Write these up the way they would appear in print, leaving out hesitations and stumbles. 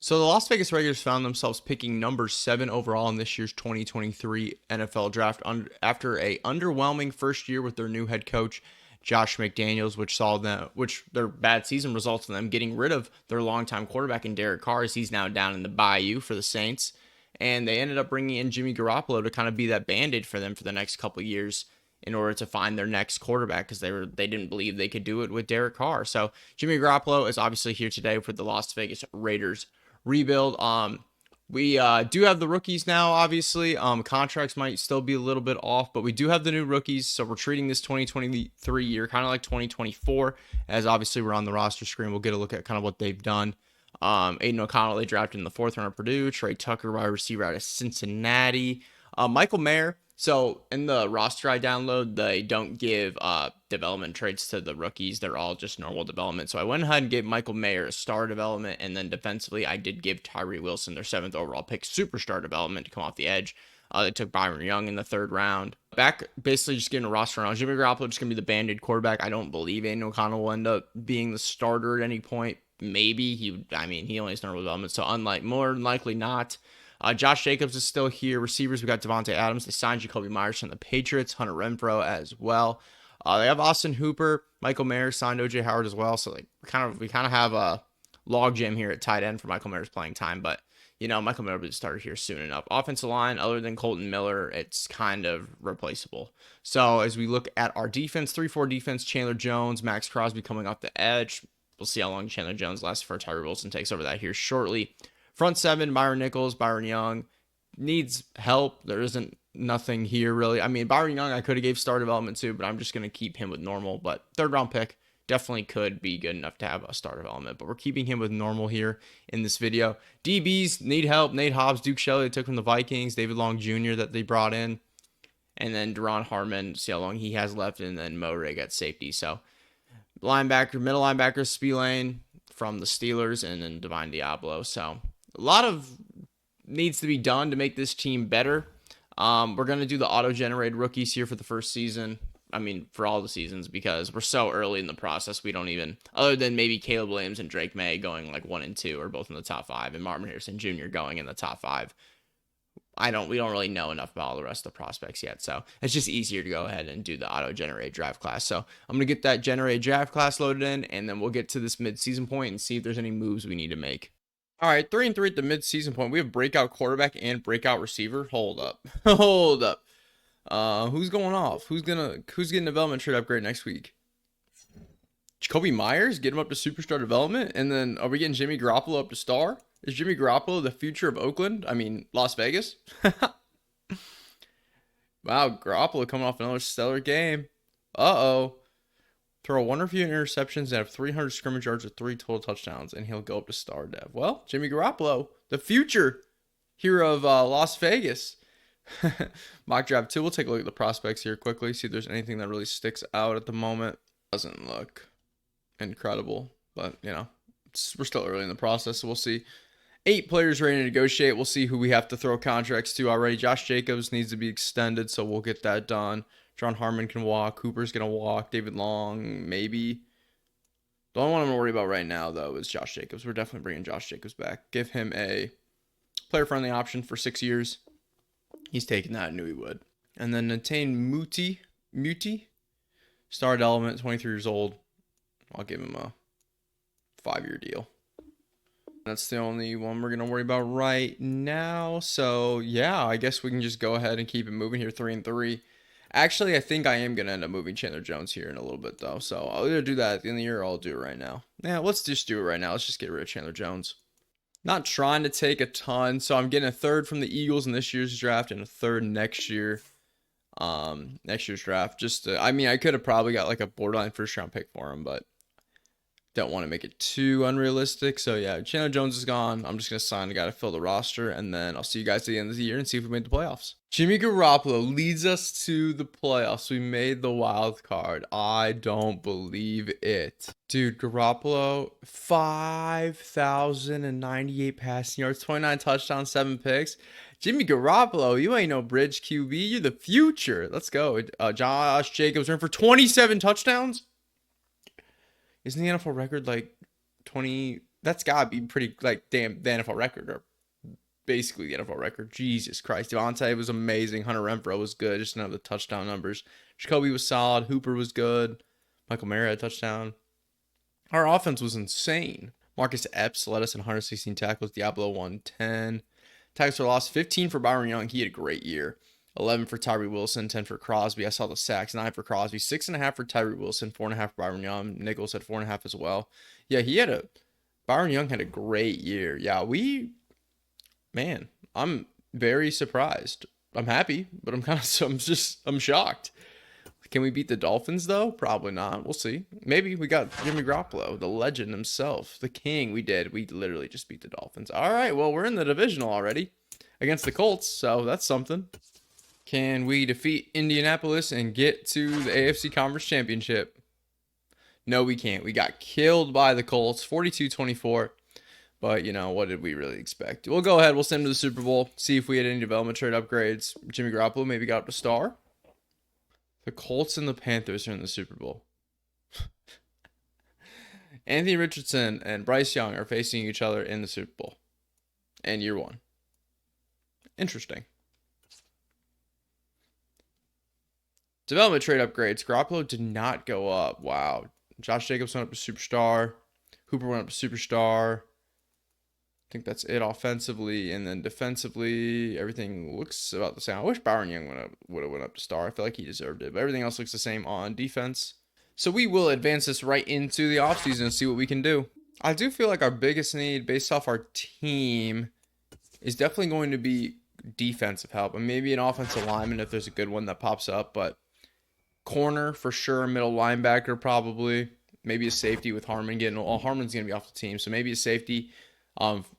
So the Las Vegas Raiders found themselves picking number 7 overall in this year's 2023 NFL draft after a underwhelming first year with their new head coach Josh McDaniels, which their bad season results in them getting rid of their longtime quarterback in Derek Carr, as he's now down in the Bayou for the Saints, and they ended up bringing in Jimmy Garoppolo to kind of be that band-aid for them for the next couple of years in order to find their next quarterback, because they didn't believe they could do it with Derek Carr. So Jimmy Garoppolo is obviously here today for the Las Vegas Raiders rebuild. We do have the rookies now, obviously. Contracts might still be a little bit off, but we do have the new rookies. So we're treating this 2023 year kind of like 2024, as obviously we're on the roster screen. We'll get a look at kind of what they've done. Aiden O'Connell, they drafted in the 4th round of Purdue. Trey Tucker, wide receiver out of Cincinnati. Michael Mayer. So in the roster I download, they don't give development traits to the rookies. They're all just normal development. So I went ahead and gave Michael Mayer a star development. And then defensively, I did give Tyree Wilson their 7th overall pick superstar development to come off the edge. They took Byron Young in the 3rd round. Back, basically just getting a roster around. Jimmy Garoppolo just going to be the band-aid quarterback. I don't believe Aiden O'Connell will end up being the starter at any point. Maybe. He only has normal development, so more than likely not. Josh Jacobs is still here. Receivers, we got Devontae Adams. They signed Jacoby Myers from the Patriots. Hunter Renfrow as well. They have Austin Hooper. Michael Mayer signed OJ Howard as well. So we kind of have a log jam here at tight end for Michael Mayer's playing time. But Michael Mayer will be started here soon enough. Offensive line, other than Colton Miller, it's kind of replaceable. So as we look at our defense, 3-4 defense, Chandler Jones, Max Crosby coming off the edge. We'll see how long Chandler Jones lasts before Tyree Wilson takes over that here shortly. Front 7, Byron Nichols, Byron Young needs help. There isn't nothing here really. Byron Young I could have gave star development to, but I'm just going to keep him with normal. But 3rd round pick definitely could be good enough to have a star development. But we're keeping him with normal here in this video. DBs need help. Nate Hobbs, Duke Shelley they took from the Vikings. David Long Jr. that they brought in. And then Deron Harmon, see how long he has left. And then Mo Rig at safety. So middle linebacker, Spillane from the Steelers. And then Divine Diablo. So a lot of needs to be done to make this team better. We're going to do the auto-generated rookies here for the first season. For all the seasons, because we're so early in the process. We don't even, other than maybe Caleb Williams and Drake May going like 1 and 2 or both in the top 5, and Marvin Harrison Jr. going in the top 5. We don't really know enough about all the rest of the prospects yet. So it's just easier to go ahead and do the auto-generated draft class. So I'm going to get that generated draft class loaded in, and then we'll get to this mid-season point and see if there's any moves we need to make. All right, 3-3 at the mid-season point. We have breakout quarterback and breakout receiver. Hold up. Who's going off? Who's getting development trade upgrade next week? Jacoby Myers, get him up to superstar development, and then are we getting Jimmy Garoppolo up to star? Is Jimmy Garoppolo the future of Oakland? Las Vegas. Wow, Garoppolo coming off another stellar game. Throw one or few interceptions and have 300 scrimmage yards with 3 total touchdowns, and he'll go up to star dev. Well, Jimmy Garoppolo, the future hero of Las Vegas. Mock draft 2. We'll take a look at the prospects here quickly, see if there's anything that really sticks out at the moment. Doesn't look incredible, but we're still early in the process, so we'll see. 8 players ready to negotiate. We'll see who we have to throw contracts to already. Josh Jacobs needs to be extended, so we'll get that done. John Harmon can walk. Cooper's going to walk. David Long, maybe. The only one I'm going to worry about right now, though, is Josh Jacobs. We're definitely bringing Josh Jacobs back. Give him a player-friendly option for 6 years. He's taking that. I knew he would. And then Natane Muti, star development, 23 years old. I'll give him a 5-year deal. That's the only one we're going to worry about right now. So, yeah, I guess we can just go ahead and keep it moving here, 3-3. Actually, I think I am going to end up moving Chandler Jones here in a little bit, though. So I'll either do that at the end of the year or I'll do it right now. Yeah, let's just do it right now. Let's just get rid of Chandler Jones. Not trying to take a ton. So I'm getting a 3rd from the Eagles in this year's draft and a 3rd next year. Next year's draft. I could have probably got like a borderline 1st round pick for him, but don't want to make it too unrealistic. So yeah, Chandler Jones is gone. I'm just going to sign a guy to fill the roster, and then I'll see you guys at the end of the year and see if we made the playoffs. Jimmy Garoppolo leads us to the playoffs. We made the wild card. I don't believe it. Dude, Garoppolo, 5,098 passing yards, 29 touchdowns, 7 picks. Jimmy Garoppolo, you ain't no bridge QB. You're the future. Let's go. Josh Jacobs ran for 27 touchdowns. Isn't the NFL record like 20 That's gotta be pretty like damn the NFL record or basically the NFL record. Jesus Christ. Devontae was amazing. Hunter Renfrow was good. Just none of the touchdown numbers. Jacoby was solid. Hooper was good. Michael Mayer had a touchdown. Our offense was insane. Marcus Epps led us in 116 tackles. Diablo 110. Tackles for loss 15 for Byron Young. He had a great year. 11 for Tyree Wilson, 10 for Crosby. I saw the sacks, 9 for Crosby, 6.5 for Tyree Wilson, 4.5 for Byron Young. Nichols had 4.5 as well. Yeah, Byron Young had a great year. Yeah, man, I'm very surprised. I'm happy, but I'm shocked. Can we beat the Dolphins though? Probably not. We'll see. Maybe. We got Jimmy Garoppolo, the legend himself, the king. We did. We literally just beat the Dolphins. All right. Well, we're in the divisional already against the Colts, so that's something. Can we defeat Indianapolis and get to the AFC Conference Championship? No, we can't. We got killed by the Colts, 42-24. But, what did we really expect? We'll go ahead. We'll send him to the Super Bowl, see if we had any development trade upgrades. Jimmy Garoppolo maybe got up to star. The Colts and the Panthers are in the Super Bowl. Anthony Richardson and Bryce Young are facing each other in the Super Bowl. And year one. Interesting. Development trade upgrades. Garoppolo did not go up. Wow. Josh Jacobs went up to superstar. Hooper went up to superstar. I think that's it offensively. And then defensively, everything looks about the same. I wish Byron Young would have went up to star. I feel like he deserved it. But everything else looks the same on defense. So we will advance this right into the offseason and see what we can do. I do feel like our biggest need based off our team is definitely going to be defensive help. And maybe an offensive lineman if there's a good one that pops up. But corner for sure. Middle linebacker probably. Maybe a safety with Harmon getting... Well, Harmon's going to be off the team. So maybe a safety...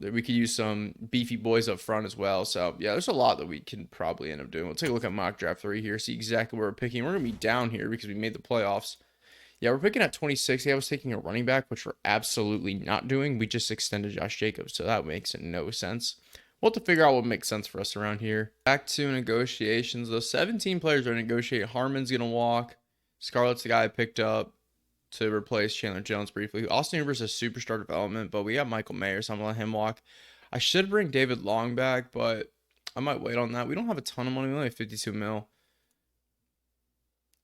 we could use some beefy boys up front as well. So, yeah, there's a lot that we can probably end up doing. We'll take a look at mock draft 3 here, see exactly where we're picking. We're going to be down here because we made the playoffs. Yeah, we're picking at 26. I was taking a running back, which we're absolutely not doing. We just extended Josh Jacobs, so that makes no sense. We'll have to figure out what makes sense for us around here. Back to negotiations. Those 17 players are negotiating. Harmon's going to walk. Scarlett's the guy I picked up to replace Chandler Jones briefly. Austin Hooper's a superstar development, but we got Michael Mayer, so I'm going to let him walk. I should bring David Long back, but I might wait on that. We don't have a ton of money. We only have 52 mil.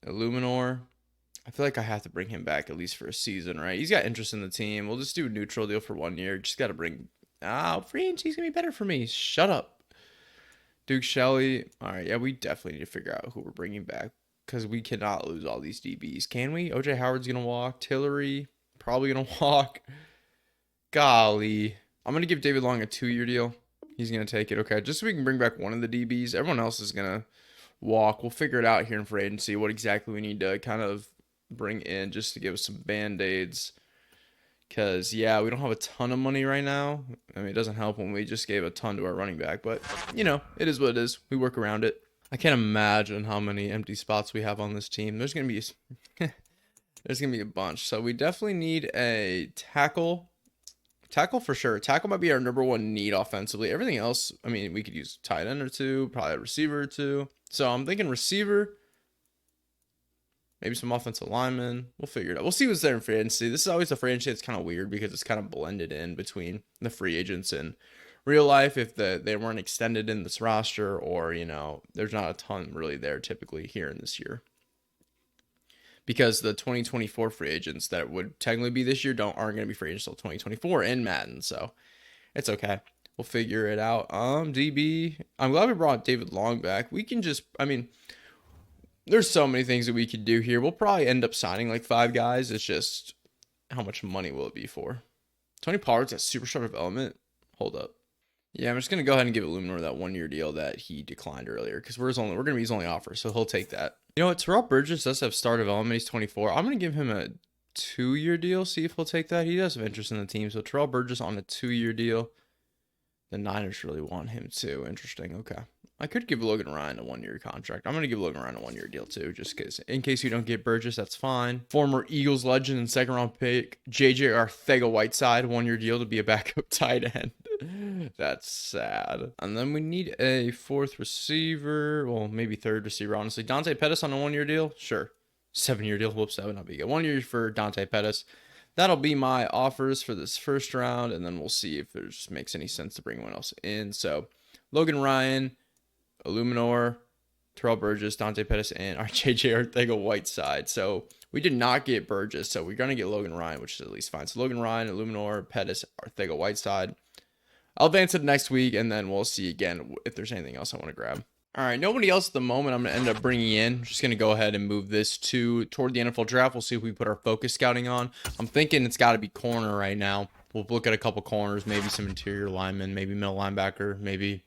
Illuminor. I feel like I have to bring him back at least for a season, right? He's got interest in the team. We'll just do a neutral deal for 1 year. Just got to bring... free agency's going to be better for me. Shut up. Duke Shelley. All right, yeah, we definitely need to figure out who we're bringing back because we cannot lose all these DBs. Can we? OJ Howard's going to walk. Tillery, probably going to walk. Golly. I'm going to give David Long a 2-year deal. He's going to take it. Okay, just so we can bring back one of the DBs. Everyone else is going to walk. We'll figure it out here in free agency, what exactly we need to kind of bring in just to give us some band-aids. Because, yeah, we don't have a ton of money right now. I mean, it doesn't help when we just gave a ton to our running back. But, it is what it is. We work around it. I can't imagine how many empty spots we have on this team. There's going to be a bunch. So we definitely need a tackle. Tackle for sure. Tackle might be our number one need offensively. Everything else, I mean, we could use a tight end or two, probably a receiver or two. So I'm thinking receiver. Maybe some offensive linemen. We'll figure it out. We'll see what's there in free agency. This is always a free agency. It's kind of weird because it's kind of blended in between the free agents and real life if they weren't extended in this roster or, there's not a ton really there typically here in this year. Because the 2024 free agents that would technically be this year aren't going to be free agents until 2024 in Madden. So it's okay. We'll figure it out. DB. I'm glad we brought David Long back. We can just, there's so many things that we could do here. We'll probably end up signing like 5 guys. It's just how much money will it be for? Tony Pollard's at superstar development. Hold up. Yeah, I'm just going to go ahead and give Illuminor that 1-year deal that he declined earlier because we're going to be his only offer, so he'll take that. You know what? Terrell Burgess does have star development. He's 24. I'm going to give him a 2-year deal, see if he'll take that. He does have interest in the team, so Terrell Burgess on a 2-year deal. The Niners really want him too. Interesting. Okay. I could give Logan Ryan a 1-year contract. I'm going to give Logan Ryan a 1-year deal too, just because in case you don't get Burgess, that's fine. Former Eagles legend and 2nd-round pick, JJ Arcega-Whiteside, 1-year deal to be a backup tight end. That's sad. And then we need a 4th receiver. Well, maybe 3rd receiver, honestly. Dante Pettis on a 1-year deal? Sure. 7-year deal. Whoops, that would not be good. 1 year for Dante Pettis. that'll be my offers for this first round, and then we'll see if it just makes any sense to bring anyone else in. So Logan Ryan, Illuminor, Terrell Burgess, Dante Pettis, and our JJ Arcega-Whiteside. So we did not get Burgess, so we're going to get Logan Ryan, which is at least fine. So Logan Ryan, Illuminor, Pettis, Arcega-Whiteside. I'll advance it next week, and then we'll see again if there's anything else I want to grab. All right, nobody else at the moment I'm going to end up bringing in. Just going to go ahead and move this toward the NFL draft. We'll see if we put our focus scouting on. I'm thinking it's got to be corner right now. We'll look at a couple corners, maybe some interior linemen, maybe middle linebacker, maybe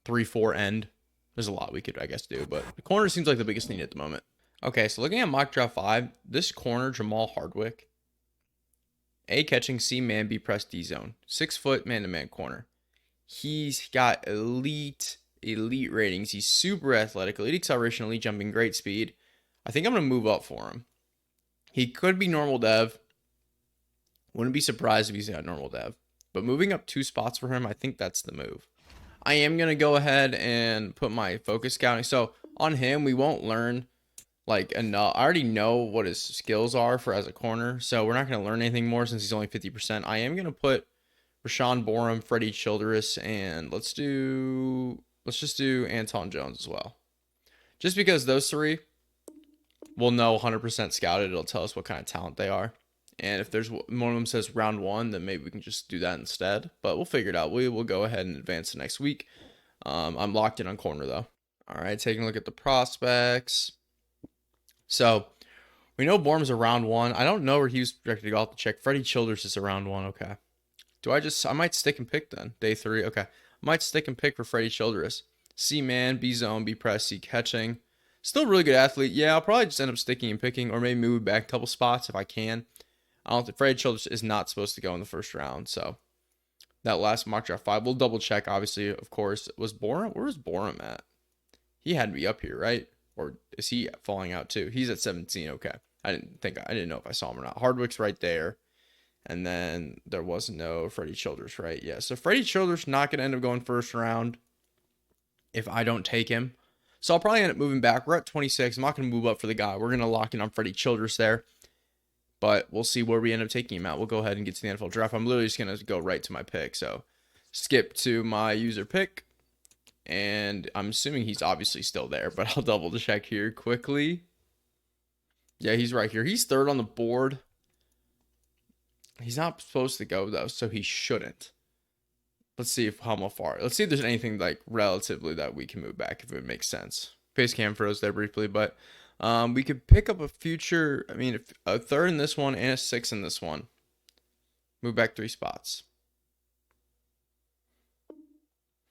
3-4 end. There's a lot we could, I guess, do, but the corner seems like the biggest need at the moment. Okay, so looking at mock draft 5, this corner, Jamal Hardwick, A catching, C man, B press, D zone, 6 foot man-to-man corner. He's got elite ratings. He's super athletic, elite acceleration, elite jumping, great speed. I think I'm going to move up for him. He could be normal dev. Wouldn't be surprised if he's got normal dev. But moving up 2 spots for him, I think that's the move. I am going to go ahead and put my focus scouting. So on him, we won't learn like enough. I already know what his skills are for as a corner. So we're not going to learn anything more since he's only 50%. I am going to put Rashawn Borum, Freddie Childress, and let's just do Anton Jones as well. Just because those 3 will know 100% scouted. It'll tell us what kind of talent they are. And if there's one of them says round 1, then maybe we can just do that instead. But we'll figure it out. We will go ahead and advance to next week. I'm locked in on corner, though. All right, taking a look at the prospects. So we know Borum's a round 1. I don't know where he was projected to go. I'll have to check. Freddie Childress is a round 1. Okay. I might stick and pick then. Day 3. Okay. I might stick and pick for Freddie Childress. C man, B zone, B press, C catching. Still a really good athlete. Yeah, I'll probably just end up sticking and picking, or maybe move back a couple spots if I can. I don't think Freddie Childress is not supposed to go in the first round. So that last mock draft 5, we'll double check. Obviously, of course, was Borum. Where was Borum at? He had to be up here, right? Or is he falling out too? He's at 17. Okay, I didn't know if I saw him or not. Hardwick's right there, and then there was no Freddie Childress, right? Yeah. So Freddie Childress not gonna end up going first round if I don't take him. So I'll probably end up moving back. We're at 26. I'm not gonna move up for the guy. We're gonna lock in on Freddie Childress there. But we'll see where we end up taking him out. We'll go ahead and get to the NFL draft. I'm literally just going to go right to my pick. So skip to my user pick. And I'm assuming he's obviously still there. But I'll double check here quickly. Yeah, he's right here. He's 3rd on the board. He's not supposed to go, though. So he shouldn't. Let's see how far. Let's see if there's anything like relatively that we can move back if it makes sense. Face cam froze there briefly. But we could pick up a 3rd in this one and a 6th in this one. Move back 3 spots.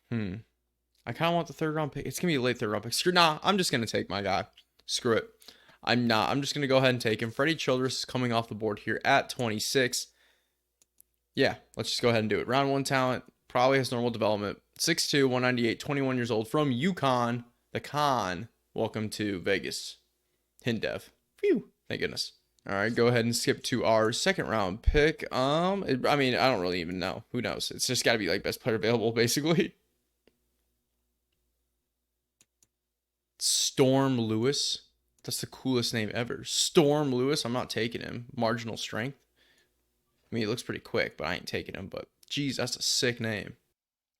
I kind of want the 3rd round pick. It's going to be a late 3rd round pick. Nah, I'm just going to take my guy. Screw it. I'm not. I'm just going to go ahead and take him. Freddie Childress is coming off the board here at 26. Yeah, let's just go ahead and do it. Round 1 talent. Probably has normal development. 6'2", 198, 21 years old. From UConn. The Con. Welcome to Vegas. Hindev. Phew. Thank goodness. All right, go ahead and skip to our 2nd round pick. I don't really even know. Who knows? It's just got to be like best player available, basically. Storm Lewis. That's the coolest name ever. Storm Lewis. I'm not taking him. Marginal strength. I mean, he looks pretty quick, but I ain't taking him. But, geez, that's a sick name.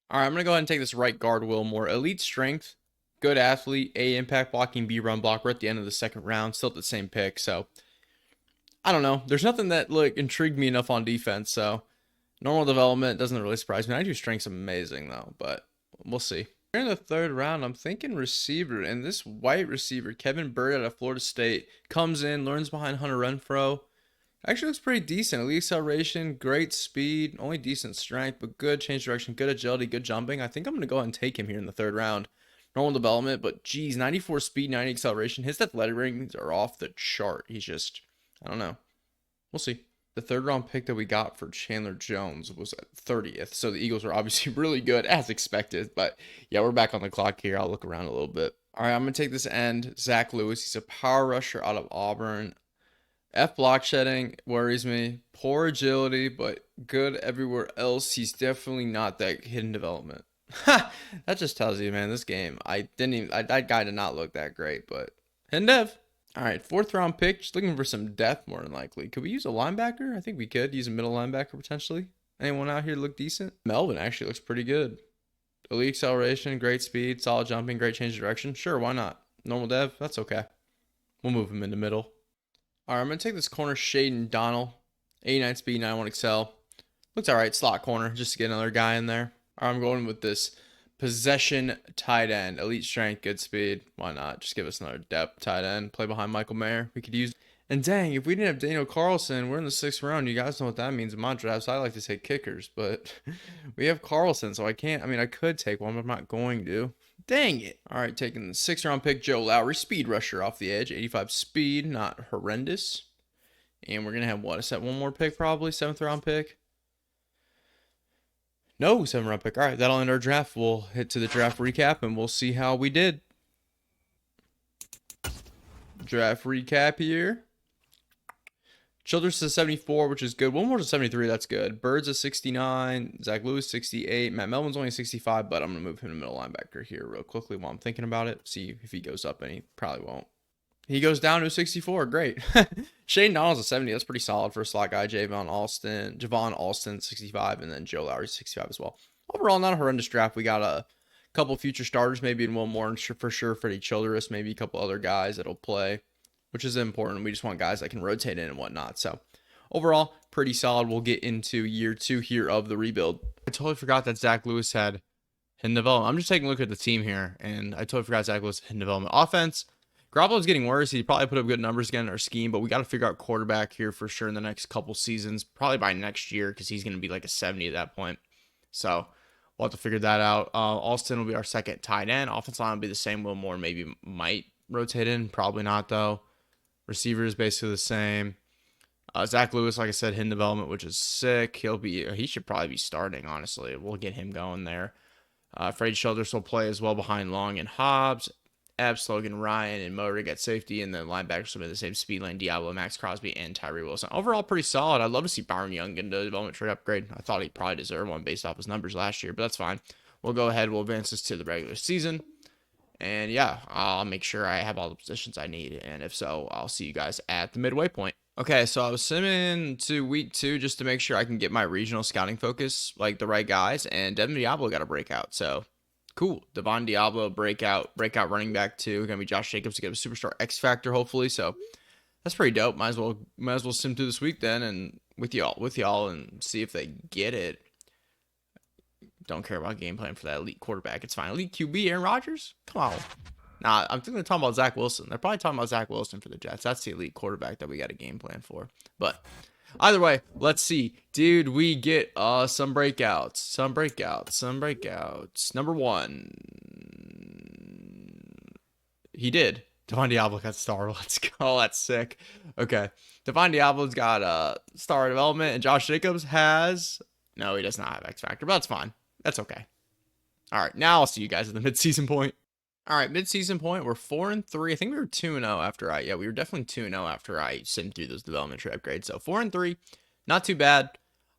All right, I'm going to go ahead and take this right guard, Wilmore. Elite strength. Good athlete, A, impact blocking, B, run block. We're at the end of the 2nd round, still at the same pick. So, I don't know. There's nothing that intrigued me enough on defense. So, normal development doesn't really surprise me. I do strength's amazing, though, but we'll see. Here in the 3rd round, I'm thinking receiver. And this white receiver, Kevin Bird out of Florida State, comes in, learns behind Hunter Renfrow. Actually looks pretty decent. Elite acceleration, great speed, only decent strength, but good change direction, good agility, good jumping. I think I'm going to go ahead and take him here in the 3rd round. Normal development, but geez, 94 speed, 90 acceleration. His athletic ratings are off the chart. He's just, I don't know. We'll see. The 3rd round pick that we got for Chandler Jones was at 30th. So the Eagles are obviously really good as expected. But yeah, we're back on the clock here. I'll look around a little bit. All right, I'm going to take this end. Zach Lewis. He's a power rusher out of Auburn. F block shedding worries me. Poor agility, but good everywhere else. He's definitely not that hidden development. That just tells you, man, this game. That guy did not look that great, but Hindev. All right, 4th round pick. Just looking for some depth more than likely. Could we use a linebacker? I think we could use a middle linebacker potentially. Anyone out here look decent? Melvin actually looks pretty good. Elite acceleration, great speed, solid jumping, great change of direction. Sure, why not? Normal dev, that's okay. We'll move him in the middle. All right, I'm going to take this corner, Shaden Donnell. 89 speed, 91 excel. Looks all right, slot corner, just to get another guy in there. All right, I'm going with this possession tight end. Elite strength, good speed. Why not? Just give us another depth tight end. Play behind Michael Mayer. We could use. And dang, if we didn't have Daniel Carlson, we're in the 6th round. You guys know what that means in my drafts. I like to take kickers, but we have Carlson, so I can't. I mean, I could take one, but I'm not going to. Dang it. All right, taking the 6th round pick, Joe Lowry, speed rusher off the edge. 85 speed, not horrendous. And we're going to have what? Is that one more pick probably? 7th round pick? No, 7th round pick. All right, that'll end our draft. We'll hit to the draft recap, and we'll see how we did. Draft recap here. Childress to 74, which is good. One more to 73, that's good. Birds at 69. Zach Lewis, 68. Matt Melvin's only 65, but I'm going to move him to middle linebacker here real quickly while I'm thinking about it. See if he goes up, and he probably won't. He goes down to 64. Great. Shane Donald's a 70. That's pretty solid for a slot guy. Javon Alston, 65, and then Joe Lowry, 65 as well. Overall, not a horrendous draft. We got a couple future starters, maybe in Will Moore for sure. Freddie Childress, maybe a couple other guys that'll play, which is important. We just want guys that can rotate in and whatnot. So overall, pretty solid. We'll get into year 2 here of the rebuild. I totally forgot that Zach Lewis had hidden development. I'm just taking a look at the team here, and I totally forgot Zach Lewis had hidden development. Offense, Garoppolo's getting worse. He probably put up good numbers again in our scheme, but we got to figure out quarterback here for sure in the next couple seasons, probably by next year, because he's going to be like a 70 at that point. So we'll have to figure that out. Alston will be our second tight end. Offensive line will be the same. Will Moore maybe might rotate in. Probably not, though. Receiver is basically the same. Zach Lewis, like I said, hidden development, which is sick. He should probably be starting, honestly. We'll get him going there. Freddie Childress will play as well behind Long and Hobbs. Epps, Logan Ryan, and Moerig at safety, and then linebackers will be the same: Speed Lane, Diablo, Max Crosby, and Tyree Wilson. Overall, pretty solid. I'd love to see Byron Young get a development trade upgrade. I thought he probably deserved one based off his numbers last year, but that's fine. We'll go ahead. We'll advance this to the regular season. And yeah, I'll make sure I have all the positions I need. And if so, I'll see you guys at the midway point. Okay, so I was simming to week 2 just to make sure I can get my regional scouting focus, like the right guys, and Devin Diablo got a breakout. So cool. Devon Diablo breakout running back 2. Gonna be Josh Jacobs to get a superstar X Factor, hopefully. So that's pretty dope. Might as well sim through this week then and with y'all and see if they get it. Don't care about game plan for that elite quarterback. It's fine. Elite QB, Aaron Rodgers? Come on. Nah, I'm thinking they're talking about Zach Wilson. They're probably talking about Zach Wilson for the Jets. That's the elite quarterback that we got a game plan for. But either way, let's see. Did we get some breakouts? Some breakouts. Number 1. He did. Devon Diablo got star. Let's go. That's sick. Okay. Devon Diablo's got star development, and Josh Jacobs has... No, he does not have X Factor, but that's fine. That's okay. All right, now I'll see you guys at the midseason point. All right, midseason point, we're 4-3. I think we were 2-0 after we were definitely 2-0 after I simmed through those development tree upgrades. So 4-3, not too bad.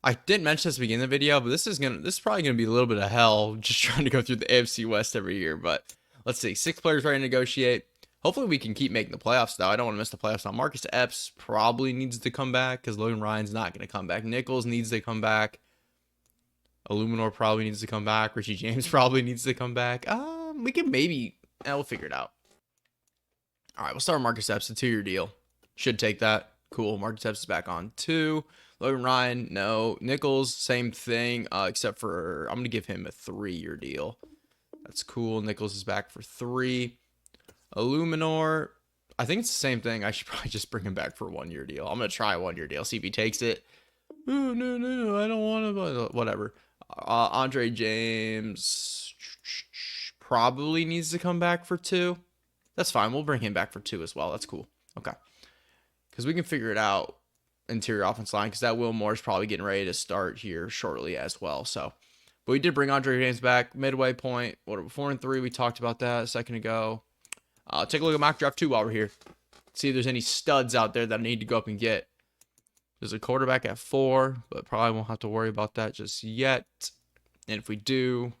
I didn't mention this at the beginning of the video, but this is probably gonna be a little bit of hell just trying to go through the AFC West every year. But let's see, 6 players ready to negotiate. Hopefully we can keep making the playoffs, though. I don't want to miss the playoffs now. Marcus Epps probably needs to come back because Logan Ryan's not going to come back. Nichols needs to come back. Illuminor probably needs to come back. Richie James probably needs to come back. We can maybe... we'll figure it out. All right, we'll start with Marcus Epps, a 2-year deal. Should take that. Cool. Marcus Epps is back on 2. Logan Ryan, no. Nichols, same thing, except for I'm going to give him a 3-year deal. That's cool. Nichols is back for 3. Illuminor, I think it's the same thing. I should probably just bring him back for a 1-year deal. I'm going to try a 1-year deal, see if he takes it. Oh, no, I don't want to. Whatever. Andre James probably needs to come back for 2. That's fine. We'll bring him back for 2 as well. That's cool. Okay. Because we can figure it out, interior offense line, because that Will Moore's probably getting ready to start here shortly as well. So, but we did bring Andre James back. Midway point. What are we, 4-3? We talked about that a second ago. Take a look at mock draft 2 while we're here. See if there's any studs out there that I need to go up and get. There's a quarterback at 4, but probably won't have to worry about that just yet. And if we do,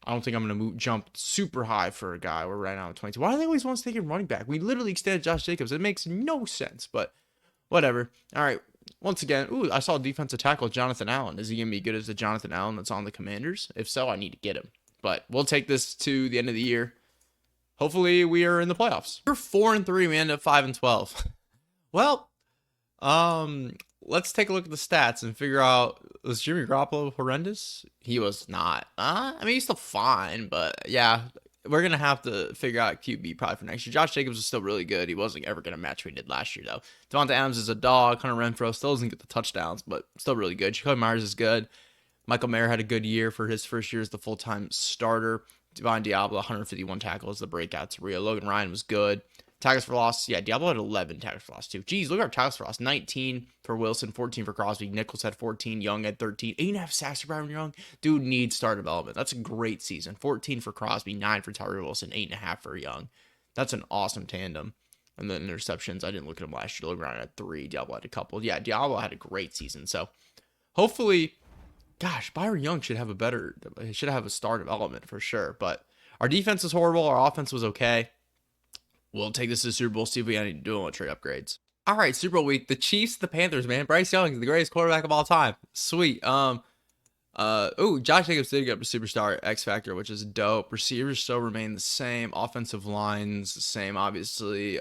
I don't think I'm going to jump super high for a guy. We're right now at 22. Why do they always want us to take a running back? We literally extended Josh Jacobs. It makes no sense, but whatever. All right. Once again, ooh, I saw defensive tackle Jonathan Allen. Is he going to be good as the Jonathan Allen that's on the Commanders? If so, I need to get him. But we'll take this to the end of the year. Hopefully, we are in the playoffs. We're 4-3. We end up 5-12. Well, let's take a look at the stats and figure out, was Jimmy Garoppolo horrendous? He was not. I mean, he's still fine, but yeah, we're going to have to figure out QB probably for next year. Josh Jacobs was still really good. He wasn't ever going to match what he did last year, though. Devonta Adams is a dog. Hunter Renfrow still doesn't get the touchdowns, but still really good. Jacoby Myers is good. Michael Mayer had a good year for his first year as the full-time starter. Divine Diablo, 151 tackles, the breakout's real. Logan Ryan was good. Tackles for loss, yeah, Diablo had 11 tackles for loss, too. Jeez, look at our tackles for loss. 19 for Wilson, 14 for Crosby. Nichols had 14, Young had 13. 8.5 sacks for Byron Young. Dude needs star development. That's a great season. 14 for Crosby, 9 for Tyree Wilson, 8.5 for Young. That's an awesome tandem. And then interceptions, I didn't look at him last year. Logan Ryan had 3, Diablo had a couple. Yeah, Diablo had a great season. So, hopefully, gosh, Byron Young should have a star development for sure. But our defense is horrible. Our offense was okay. We'll take this to the Super Bowl, see if we got any to do on trade upgrades. All right, Super Bowl week. The Chiefs, the Panthers, man. Bryce Young is the greatest quarterback of all time. Sweet. Josh Jacobs did get up to superstar X Factor, which is dope. Receivers still remain the same. Offensive lines, the same, obviously.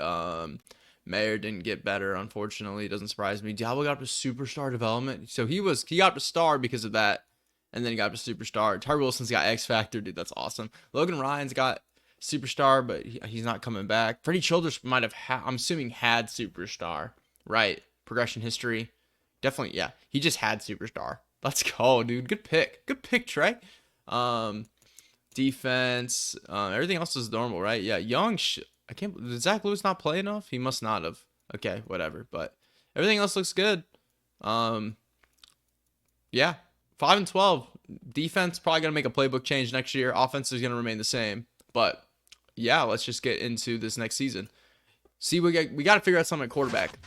Mayer didn't get better, unfortunately. It doesn't surprise me. Diablo got up to superstar development. So he got up to star because of that. And then he got up to superstar. Tyree Wilson's got X Factor, dude. That's awesome. Logan Ryan's got superstar, but he's not coming back. Freddie Childress might have I'm assuming had superstar, right? Progression history, definitely. Yeah, he just had superstar. Let's go, dude. Good pick, Trey. Defense, everything else is normal, right? Yeah, Young. Did Zach Lewis not play enough? He must not have. Okay, whatever. But everything else looks good. Yeah, 5-12. Defense probably gonna make a playbook change next year. Offense is gonna remain the same, but yeah, let's just get into this next season. See, we got to figure out something at quarterback.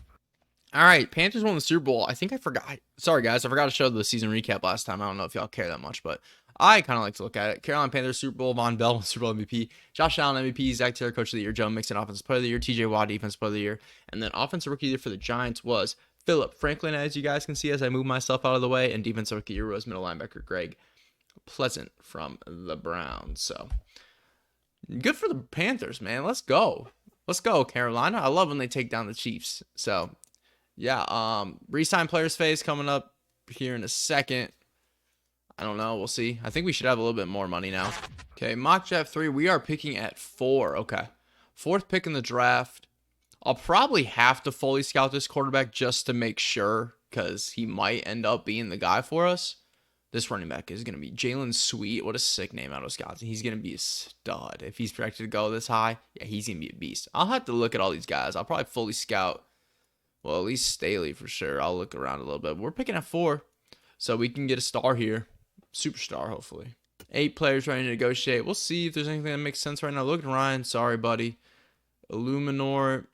All right, Panthers won the Super Bowl. I think I forgot. Sorry, guys. I forgot to show the season recap last time. I don't know if y'all care that much, but I kind of like to look at it. Carolina Panthers, Super Bowl. Von Bell, Super Bowl MVP. Josh Allen, MVP. Zach Taylor, Coach of the Year. Joe Mixon, Offensive Player of the Year. TJ Watt, Defensive Player of the Year. And then Offensive Rookie of the Year for the Giants was Philip Franklin, as you guys can see as I move myself out of the way. And Defensive Rookie of the Year was middle linebacker Greg Pleasant from the Browns. So good for the Panthers, man. Let's go. Let's go, Carolina. I love when they take down the Chiefs. So, yeah. Re-sign players phase coming up here in a second. I don't know. We'll see. I think we should have a little bit more money now. Okay, mock draft 3. We are picking at 4. Okay. 4th pick in the draft. I'll probably have to fully scout this quarterback just to make sure, because he might end up being the guy for us. This running back is going to be Jalen Sweet. What a sick name out of Wisconsin. He's going to be a stud. If he's projected to go this high, yeah, he's going to be a beast. I'll have to look at all these guys. I'll probably fully scout, well, at least Staley for sure. I'll look around a little bit. We're picking at 4, so we can get a star here. Superstar, hopefully. 8 players trying to negotiate. We'll see if there's anything that makes sense right now. Look at Ryan. Sorry, buddy. Illuminor.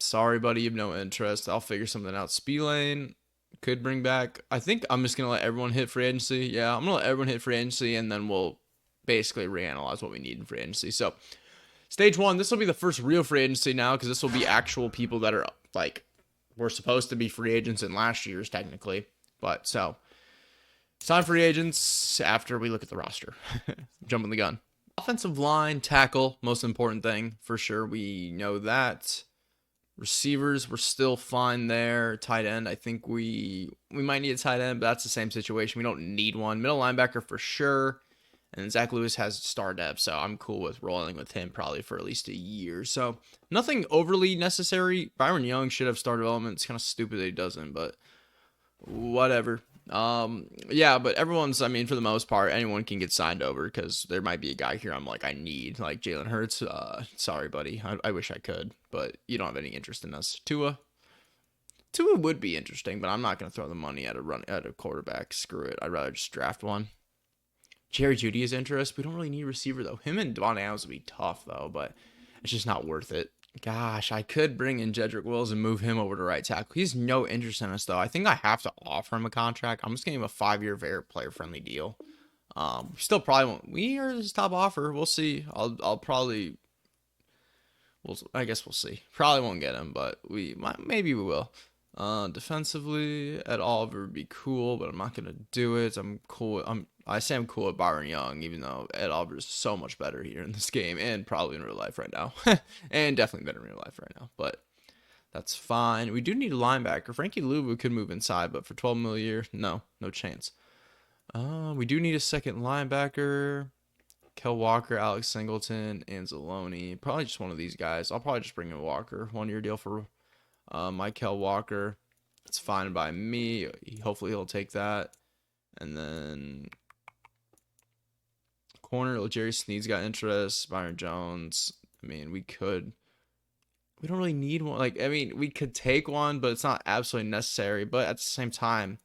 Sorry, buddy. You have no interest. I'll figure something out. Spillane could bring back. I think I'm just going to let everyone hit free agency. Yeah, I'm going to let everyone hit free agency, and then we'll basically reanalyze what we need in free agency. So, stage 1, this will be the first real free agency now, because this will be actual people that are, like, were supposed to be free agents in last year's, technically. But, so, sign free agents after we look at the roster. Jumping the gun. Offensive line, tackle, most important thing, for sure. We know that. Receivers, we're still fine there. Tight end, I think we might need a tight end, but that's the same situation. We don't need one. Middle linebacker for sure. And Zach Lewis has star depth, so I'm cool with rolling with him probably for at least a year. So nothing overly necessary. Byron Young should have star development. It's kind of stupid that he doesn't, but whatever. Yeah, but everyone's, I mean, for the most part, anyone can get signed over, because there might be a guy here I'm like, I need, like Jalen Hurts. Sorry, buddy. I wish I could, but you don't have any interest in us. Tua would be interesting, but I'm not going to throw the money at a quarterback. Screw it. I'd rather just draft one. Jerry Jeudy is interest. We don't really need a receiver, though. Him and Devon Adams would be tough, though, but it's just not worth it. Gosh, I could bring in Jedrick Wills and move him over to right tackle. He has no interest in us, though. I think I have to offer him a contract. I'm just going to give him a 5-year, very player-friendly deal. Still probably won't. We are his top offer. We'll see. I'll probably. I guess we'll see. Probably won't get him, but we might. Maybe we will. Defensively, Ed Oliver would be cool, but I'm not gonna do it. I'm cool. I say I'm cool with Byron Young, even though Ed Oliver is so much better here in this game and probably in real life right now, and definitely better in real life right now. But that's fine. We do need a linebacker. Frankie Louvu could move inside, but for 12 mil a year, no chance. We do need a second linebacker. Kel Walker, Alex Singleton, Anzalone. Probably just one of these guys. I'll probably just bring in Walker. 1 year deal for Kel Walker. It's fine by me. Hopefully he'll take that. And then corner, Jerry Sneed's got interest. Byron Jones. I mean, we don't really need one. Like, I mean, we could take one, but it's not absolutely necessary. But at the same time,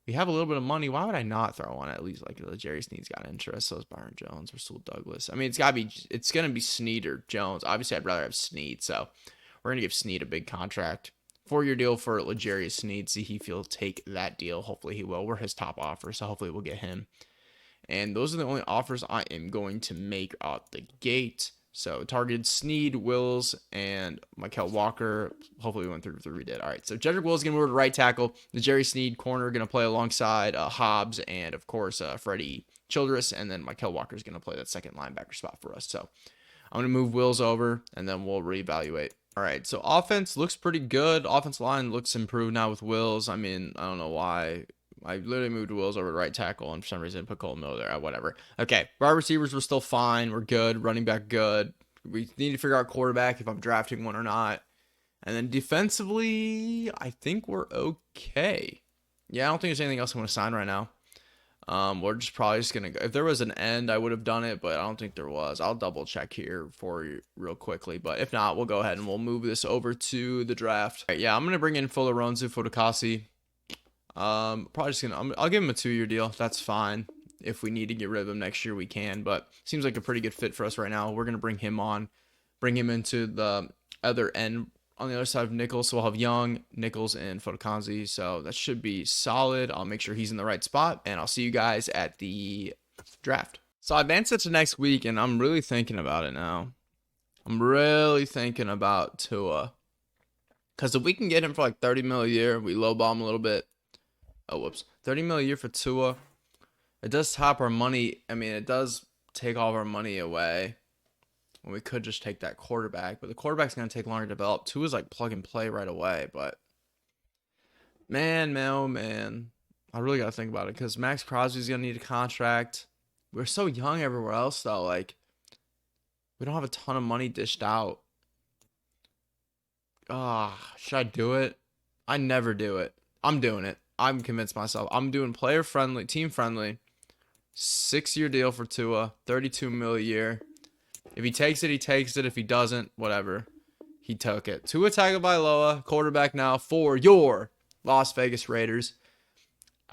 we have a little bit of money. Why would I not throw one at least? Like, Jerry Sneed's got interest. So is Byron Jones or Rasul Douglas. I mean, it's going to be Sneed or Jones. Obviously, I'd rather have Sneed. So we're going to give Sneed a big contract. 4-year deal for L'Jarius Sneed. See if he'll take that deal. Hopefully he will. We're his top offer, so hopefully we'll get him. And those are the only offers I am going to make out the gate. So targeted Sneed, Wills, and Michael Walker. Hopefully we went through we did. All right, so Jedrick Wills is going to move to right tackle. The Jerry Sneed corner going to play alongside Hobbs and, of course, Freddie Childress. And then Michael Walker is going to play that second linebacker spot for us. So I'm going to move Wills over, and then we'll reevaluate. All right, so offense looks pretty good. Offense line looks improved now with Wills. I mean, I don't know why. I literally moved Wills over to right tackle, and for some reason put Cole Miller there. Whatever. Okay, wide receivers were still fine. We're good. Running back good. We need to figure out quarterback if I'm drafting one or not. And then defensively, I think we're okay. Yeah, I don't think there's anything else I want to sign right now. We're probably just gonna go. If there was an end, I would have done it, but I don't think there was. I'll double check here for you real quickly, but if not, we'll go ahead and we'll move this over to the draft. Right, yeah, I'm gonna bring in Foloronzu Fotokasi. Probably just I'll give him a 2-year deal. That's fine. If we need to get rid of him next year, we can. But seems like a pretty good fit for us right now. We're gonna bring him into the other end. On the other side of Nichols, so we'll have Young, Nichols, and Fotokanzi. So that should be solid. I'll make sure he's in the right spot, and I'll see you guys at the draft. So I advanced it to next week, and I'm really thinking about it now. I'm really thinking about Tua. Because if we can get him for like 30 mil a year, we lowball him a little bit. Oh, whoops. 30 mil a year for Tua. It does top our money. I mean, it does take all of our money away. When we could just take that quarterback, but the quarterback's going to take longer to develop. Tua's like plug and play right away, but man, I really got to think about it because Max Crosby's going to need a contract. We're so young everywhere else, though. Like, we don't have a ton of money dished out. Should I do it? I never do it. I'm doing it. I'm convinced myself. I'm doing player-friendly, team-friendly, 6-year deal for Tua, 32 mil a year. If he takes it, he takes it. If he doesn't, whatever. He took it. Tua Tagovailoa, quarterback now for your Las Vegas Raiders.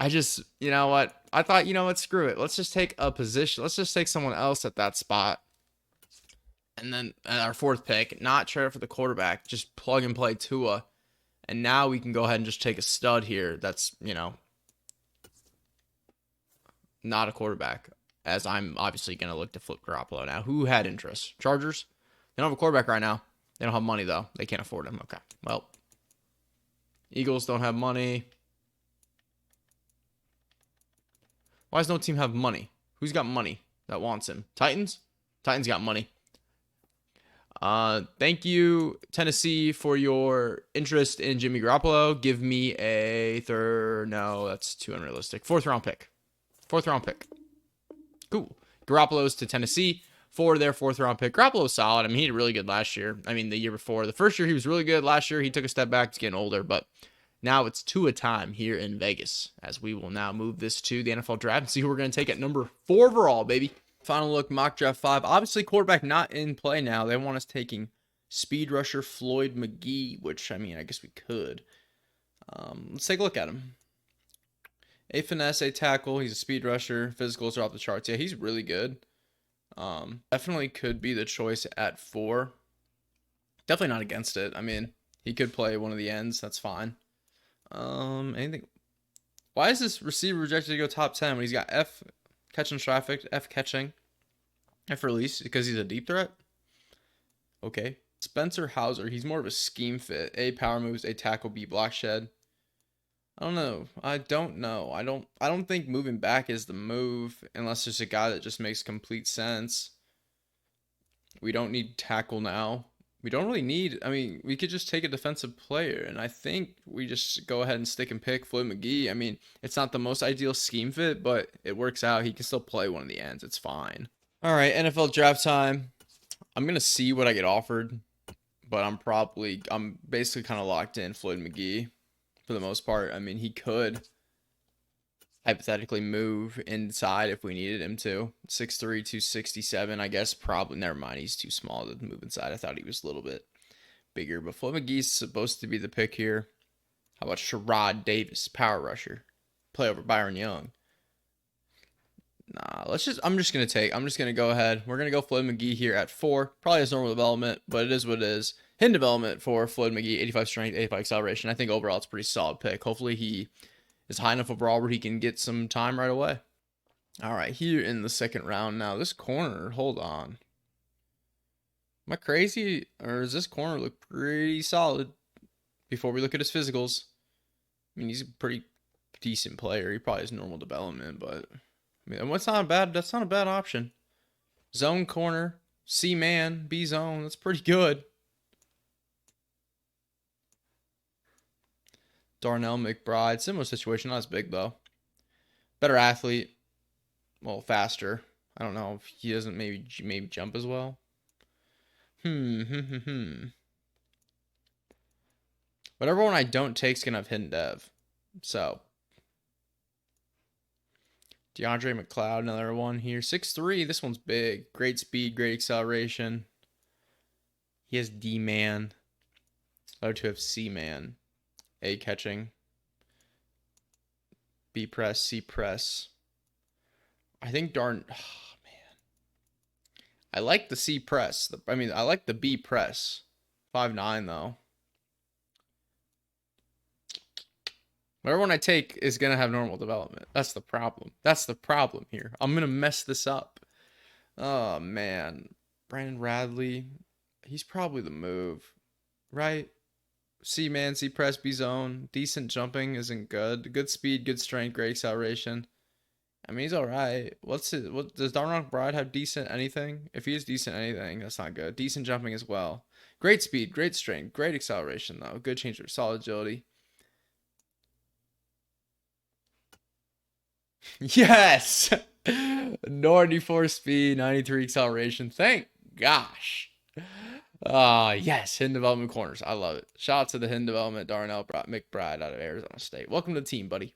You know what? I thought, you know what? Screw it. Let's just take a position. Let's just take someone else at that spot. And then at our 4th pick, not trade for the quarterback. Just plug and play Tua. And now we can go ahead and just take a stud here that's, not a quarterback. As I'm obviously going to look to flip Garoppolo now. Who had interest? Chargers? They don't have a quarterback right now. They don't have money, though. They can't afford him. Okay. Well, Eagles don't have money. Why does no team have money? Who's got money that wants him? Titans? Titans got money. Thank you, Tennessee, for your interest in Jimmy Garoppolo. Give me a third. No, that's too unrealistic. 4th round pick. 4th round pick. Cool. Garoppolo's to Tennessee for their 4th round pick. Garoppolo's solid. I mean, he did really good last year. I mean, the year before. The first year, he was really good. Last year, he took a step back. He's getting older. But now it's Tua time here in Vegas, as we will now move this to the NFL draft and see who we're going to take at number 4 overall, baby. Final look, mock draft 5. Obviously, quarterback not in play now. They want us taking speed rusher Floyd McGee, which, I mean, I guess we could. Let's take a look at him. A finesse, a tackle. He's a speed rusher. Physicals are off the charts. Yeah, he's really good. Definitely could be the choice at 4. Definitely not against it. I mean, he could play one of the ends. That's fine. Anything? Why is this receiver rejected to go top 10 when he's got Catching traffic, F catching. F release because he's a deep threat. Okay. Spencer Hauser, he's more of a scheme fit. A power moves, A tackle, B block shed. I don't know. I don't think moving back is the move unless there's a guy that just makes complete sense. We don't need tackle now. We don't really need, I mean, we could just take a defensive player, and I think we just go ahead and stick and pick Floyd McGee. I mean, it's not the most ideal scheme fit, but it works out. He can still play one of the ends. It's fine. All right, NFL draft time. I'm going to see what I get offered, but I'm basically kind of locked in Floyd McGee for the most part. I mean, he could hypothetically move inside if we needed him to. 6'3", 267, I guess. Probably, never mind, he's too small to move inside. I thought he was a little bit bigger, but Floyd McGee's supposed to be the pick here. How about Sherrod Davis, power rusher? Play over Byron Young. Nah, I'm just going to go ahead. We're going to go Floyd McGee here at 4. Probably has normal development, but it is what it is. Hidden development for Floyd McGee, 85 strength, 85 acceleration. I think overall it's a pretty solid pick. Hopefully he is high enough overall where he can get some time right away. All right, here in the second round now. This corner, hold on. Am I crazy? Or does this corner look pretty solid before we look at his physicals? I mean, he's a pretty decent player. He probably has normal development, but I mean, that's not a bad option. Zone corner, C man, B zone. That's pretty good. Darnell McBride, similar situation, not as big though. Better athlete, well, faster. I don't know if he doesn't maybe jump as well. Whatever one I don't take is gonna have hidden dev. So DeAndre McLeod, another one here. 6'3", this one's big. Great speed, great acceleration. He has D-man. Other two have C-man. A catching. B press, C press. I think oh, man. I like the C press. I like the B press. 5'9", though. Whatever one I take is going to have normal development. That's the problem. That's the problem here. I'm going to mess this up. Oh, man. Brandon Radley. He's probably the move. Right? C-man, C-press, B-zone. Decent jumping isn't good. Good speed, good strength, great acceleration. I mean, he's all right. What does Darnell McBride have decent anything? If he has decent anything, that's not good. Decent jumping as well. Great speed, great strength, great acceleration, though. Good changer, solid agility. Yes! 94 speed, 93 acceleration. Thank gosh. Yes, hidden development corners. I love it. Shout out to the hidden development Darnell McBride out of Arizona State. Welcome to the team, buddy.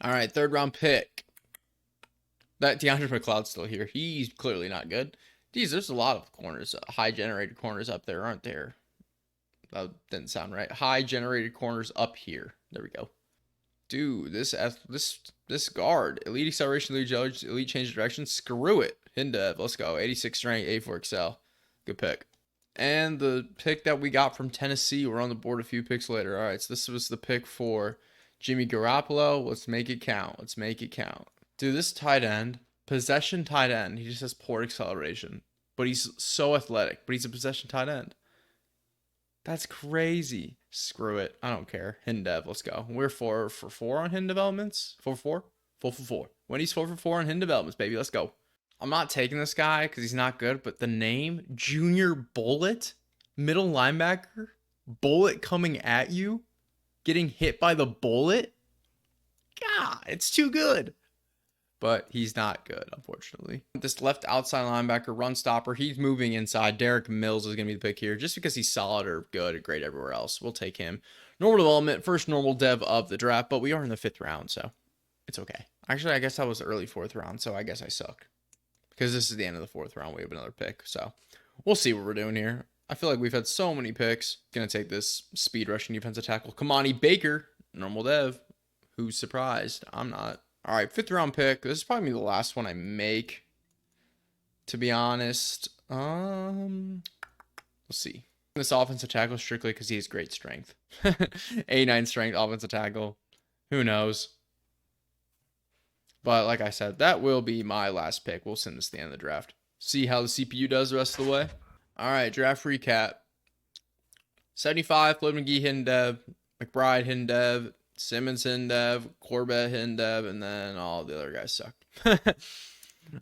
All right, third round pick. That DeAndre McLeod's still here. He's clearly not good. Geez, there's a lot of corners, high generated corners up there, aren't there? That didn't sound right. High generated corners up here. There we go. Dude, this guard, elite acceleration, elite change of direction. Screw it. Hidden dev. Let's go. 86 strength, 84 excel. Good pick. And the pick that we got from Tennessee, we're on the board a few picks later. All right, so this was the pick for Jimmy Garoppolo. Let's make it count. Let's make it count. Dude, this tight end, possession tight end, he just has poor acceleration. But he's so athletic. But he's a possession tight end. That's crazy. Screw it. I don't care. Hidden dev. Let's go. We're 4 for 4 on hidden developments. 4 for 4? 4 for 4. Wendy's 4 for 4 on hidden developments, baby. Let's go. I'm not taking this guy because he's not good, but the name, Junior Bullet, middle linebacker, bullet coming at you, getting hit by the bullet. God, it's too good. But he's not good, unfortunately. This left outside linebacker, run stopper, he's moving inside. Derek Mills is going to be the pick here just because he's solid or good or great everywhere else. We'll take him. Normal development, first normal dev of the draft, but we are in the 5th round, so it's okay. Actually, I guess that was the early 4th round, so I guess I suck. Because this is the end of the 4th round, we have another pick, so we'll see what we're doing here. I feel like we've had so many picks. Going to take this speed rushing defensive tackle, Kamani Baker, normal dev. Who's surprised? I'm not. All right, 5th round pick. This is probably the last one I make, to be honest. Let's see. This offensive tackle strictly because he has great strength. 89 strength offensive tackle. Who knows? But like I said, that will be my last pick. We'll send this to the end of the draft. See how the CPU does the rest of the way. All right, draft recap. 75, Floyd McGee, hidden dev. McBride, hidden dev. Simmons, hidden dev. Corbett, hidden dev. And then all the other guys sucked.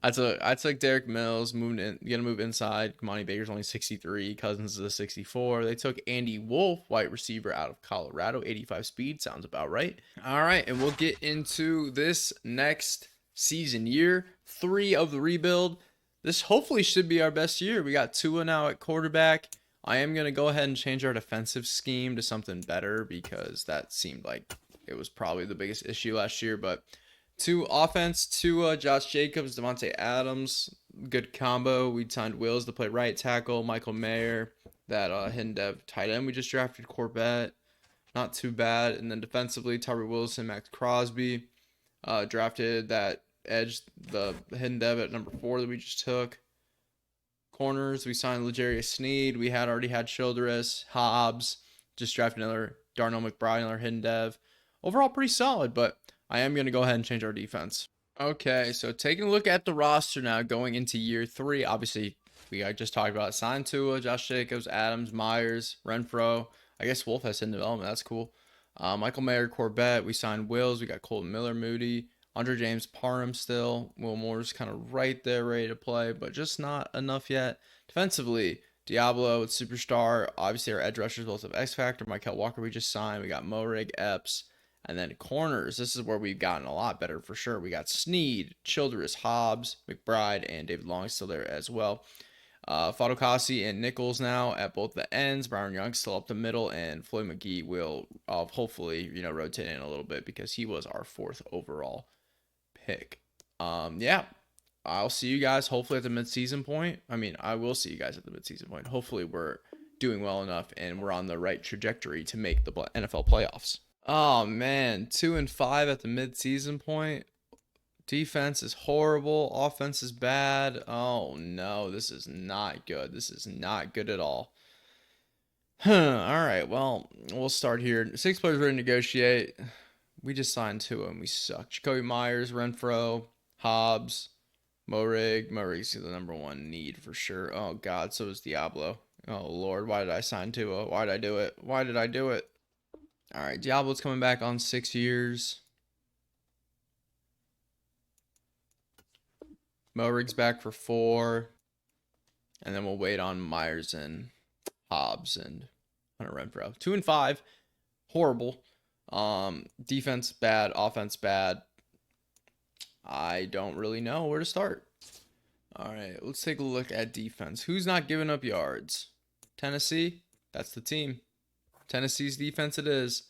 I took Derek Mills, gonna move inside. Kamani Baker's only 63. Cousins is a 64. They took Andy Wolf, wide receiver out of Colorado, 85 speed. Sounds about right. All right, and we'll get into this next season, year 3 of the rebuild. This hopefully should be our best year. We got Tua now at quarterback. I am gonna go ahead and change our defensive scheme to something better because that seemed like it was probably the biggest issue last year, but. To offense, Josh Jacobs, Devontae Adams, good combo. We signed Wills to play right tackle, Michael Mayer, that hidden dev tight end we just drafted, Corbett, not too bad. And then defensively, Tyree Wilson, Max Crosby, drafted that edge, the hidden dev at number 4 that we just took. Corners, we signed L'Jarius Sneed. We already had Childress, Hobbs, just drafted another Darnell McBride, another hidden dev. Overall, pretty solid, but I am going to go ahead and change our defense. Okay, so taking a look at the roster now going into year 3. Obviously, we just talked about signed Tua, Josh Jacobs, Adams, Myers, Renfro. I guess Wolf has in development. That's cool. Michael Mayer, Corbett. We signed Wills. We got Colton Miller, Moody. Andre James, Parham still. Will Moore's kind of right there, ready to play, but just not enough yet. Defensively, Diablo, superstar. Obviously, our edge rushers both have X Factor. Michael Walker, we just signed. We got Morig, Epps. And then corners, this is where we've gotten a lot better for sure. We got Sneed, Childress, Hobbs, McBride, and David Long still there as well. Fadokasi and Nichols now at both the ends. Byron Young still up the middle, and Floyd McGee will hopefully rotate in a little bit because he was our 4th overall pick. Yeah, I'll see you guys hopefully at the midseason point. I will see you guys at the midseason point. Hopefully we're doing well enough and we're on the right trajectory to make the NFL playoffs. Oh man, 2-5 at the mid-season point. Defense is horrible. Offense is bad. Oh no, this is not good. This is not good at all. All right, well, we'll start here. 6 players ready to negotiate. We just signed 2 and we suck. Jacoby Myers, Renfro, Hobbs, Morig. Morig's the number 1 need for sure. Oh god, so is Diablo. Oh lord, why did I sign 2? Why did I do it? Why did I do it? All right, Diablo's coming back on 6 years. Morig's back for 4. And then we'll wait on Myers and Hobbs and Hunter Renfro. 2-5. Horrible. Defense bad. Offense bad. I don't really know where to start. All right, let's take a look at defense. Who's not giving up yards? Tennessee? That's the team. Tennessee's defense it is.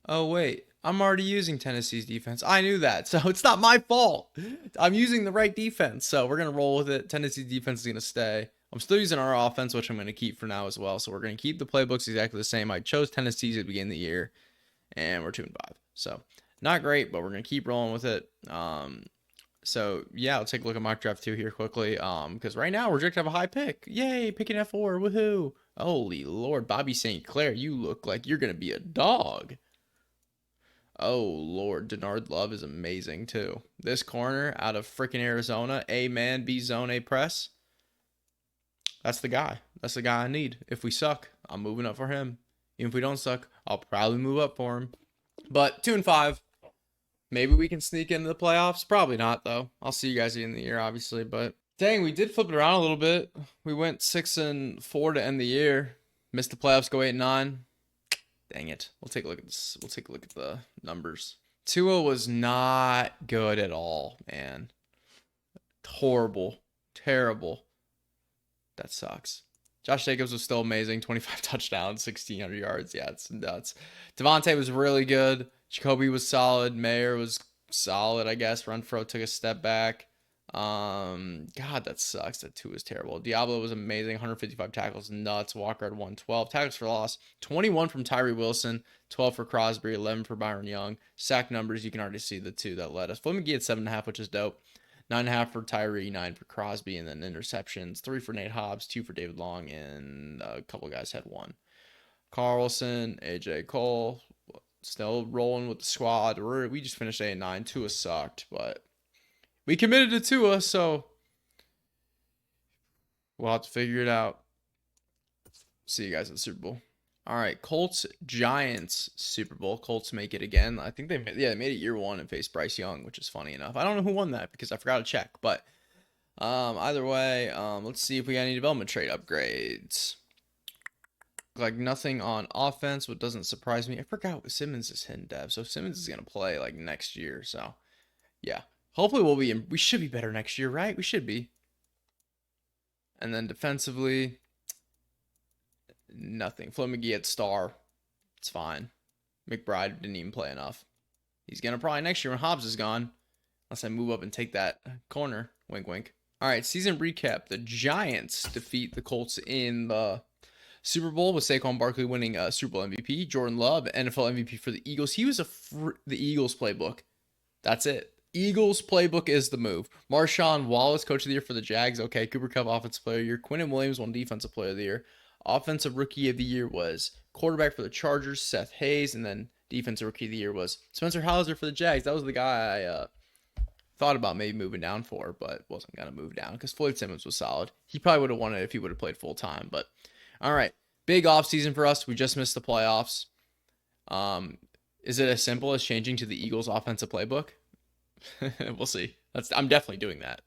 Oh, wait. I'm already using Tennessee's defense. I knew that, so it's not my fault. I'm using the right defense, so we're going to roll with it. Tennessee's defense is going to stay. I'm still using our offense, which I'm going to keep for now as well, so we're going to keep the playbooks exactly the same. I chose Tennessee's at the beginning of the year, and we're 2-5. So, not great, but we're going to keep rolling with it. So, yeah, let's take a look at mock draft 2 here quickly, because right now we're projected to have a high pick. Yay, picking F4, woohoo. Holy Lord, Bobby St. Clair, you look like you're going to be a dog. Oh, Lord, Denard Love is amazing, too. This corner out of freaking Arizona, A-man, B-zone, A-press. That's the guy. That's the guy I need. If we suck, I'm moving up for him. Even if we don't suck, I'll probably move up for him. But 2-5. Maybe we can sneak into the playoffs. Probably not, though. I'll see you guys in the year, obviously. But dang, we did flip it around a little bit. We went 6-4 to end the year. Missed the playoffs, go 8-9. Dang it. We'll take a look at this. We'll take a look at the numbers. Tua was not good at all, man. Horrible. Terrible. That sucks. Josh Jacobs was still amazing. 25 touchdowns, 1,600 yards. Yeah, it's nuts. Devontae was really good. Jacoby was solid. Mayer was solid, I guess. Renfro took a step back. God, that sucks. That 2 is terrible. Diablo was amazing. 155 tackles, nuts. Walker had 112 tackles for loss. 21 from Tyree Wilson, 12 for Crosby, 11 for Byron Young. Sack numbers, you can already see the 2 that led us. Floyd McGee at 7.5, which is dope. 9.5 for Tyree, 9 for Crosby, and then interceptions. 3 for Nate Hobbs, 2 for David Long, and a couple guys had 1. Carlson, AJ Cole, Still rolling with the squad. We just finished 8-9. Tua sucked, but we committed to Tua, so we'll have to figure it out. See you guys at the Super Bowl. All right, Colts Giants Super Bowl. Colts make it again. I think they made it year one and faced Bryce Young, which is funny enough. I don't know who won that because I forgot to check, but either way, let's see if we got any development trade upgrades. Like nothing on offense, what doesn't surprise me. I forgot Simmons is hidden dev, so Simmons is gonna play like next year. So yeah, hopefully we should be better next year, right? We should be. And then defensively, nothing. Flo McGee at star, it's fine. McBride didn't even play enough. He's gonna probably next year when Hobbs is gone, unless I move up and take that corner. Wink, wink. All right, season recap. The Giants defeat the Colts in the Super Bowl with Saquon Barkley winning Super Bowl MVP. Jordan Love, NFL MVP for the Eagles. He was the Eagles playbook. That's it. Eagles playbook is the move. Marshawn Wallace, coach of the year for the Jags. Okay, Cooper Kupp, offensive player of the year. Quinnen Williams won defensive player of the year. Offensive rookie of the year was quarterback for the Chargers, Seth Hayes, and then defensive rookie of the year was Spencer Hauser for the Jags. That was the guy I thought about maybe moving down for, but wasn't going to move down because Floyd Simmons was solid. He probably would have won it if he would have played full time, but all right. Big offseason for us. We just missed the playoffs. Is it as simple as changing to the Eagles offensive playbook? We'll see. I'm definitely doing that.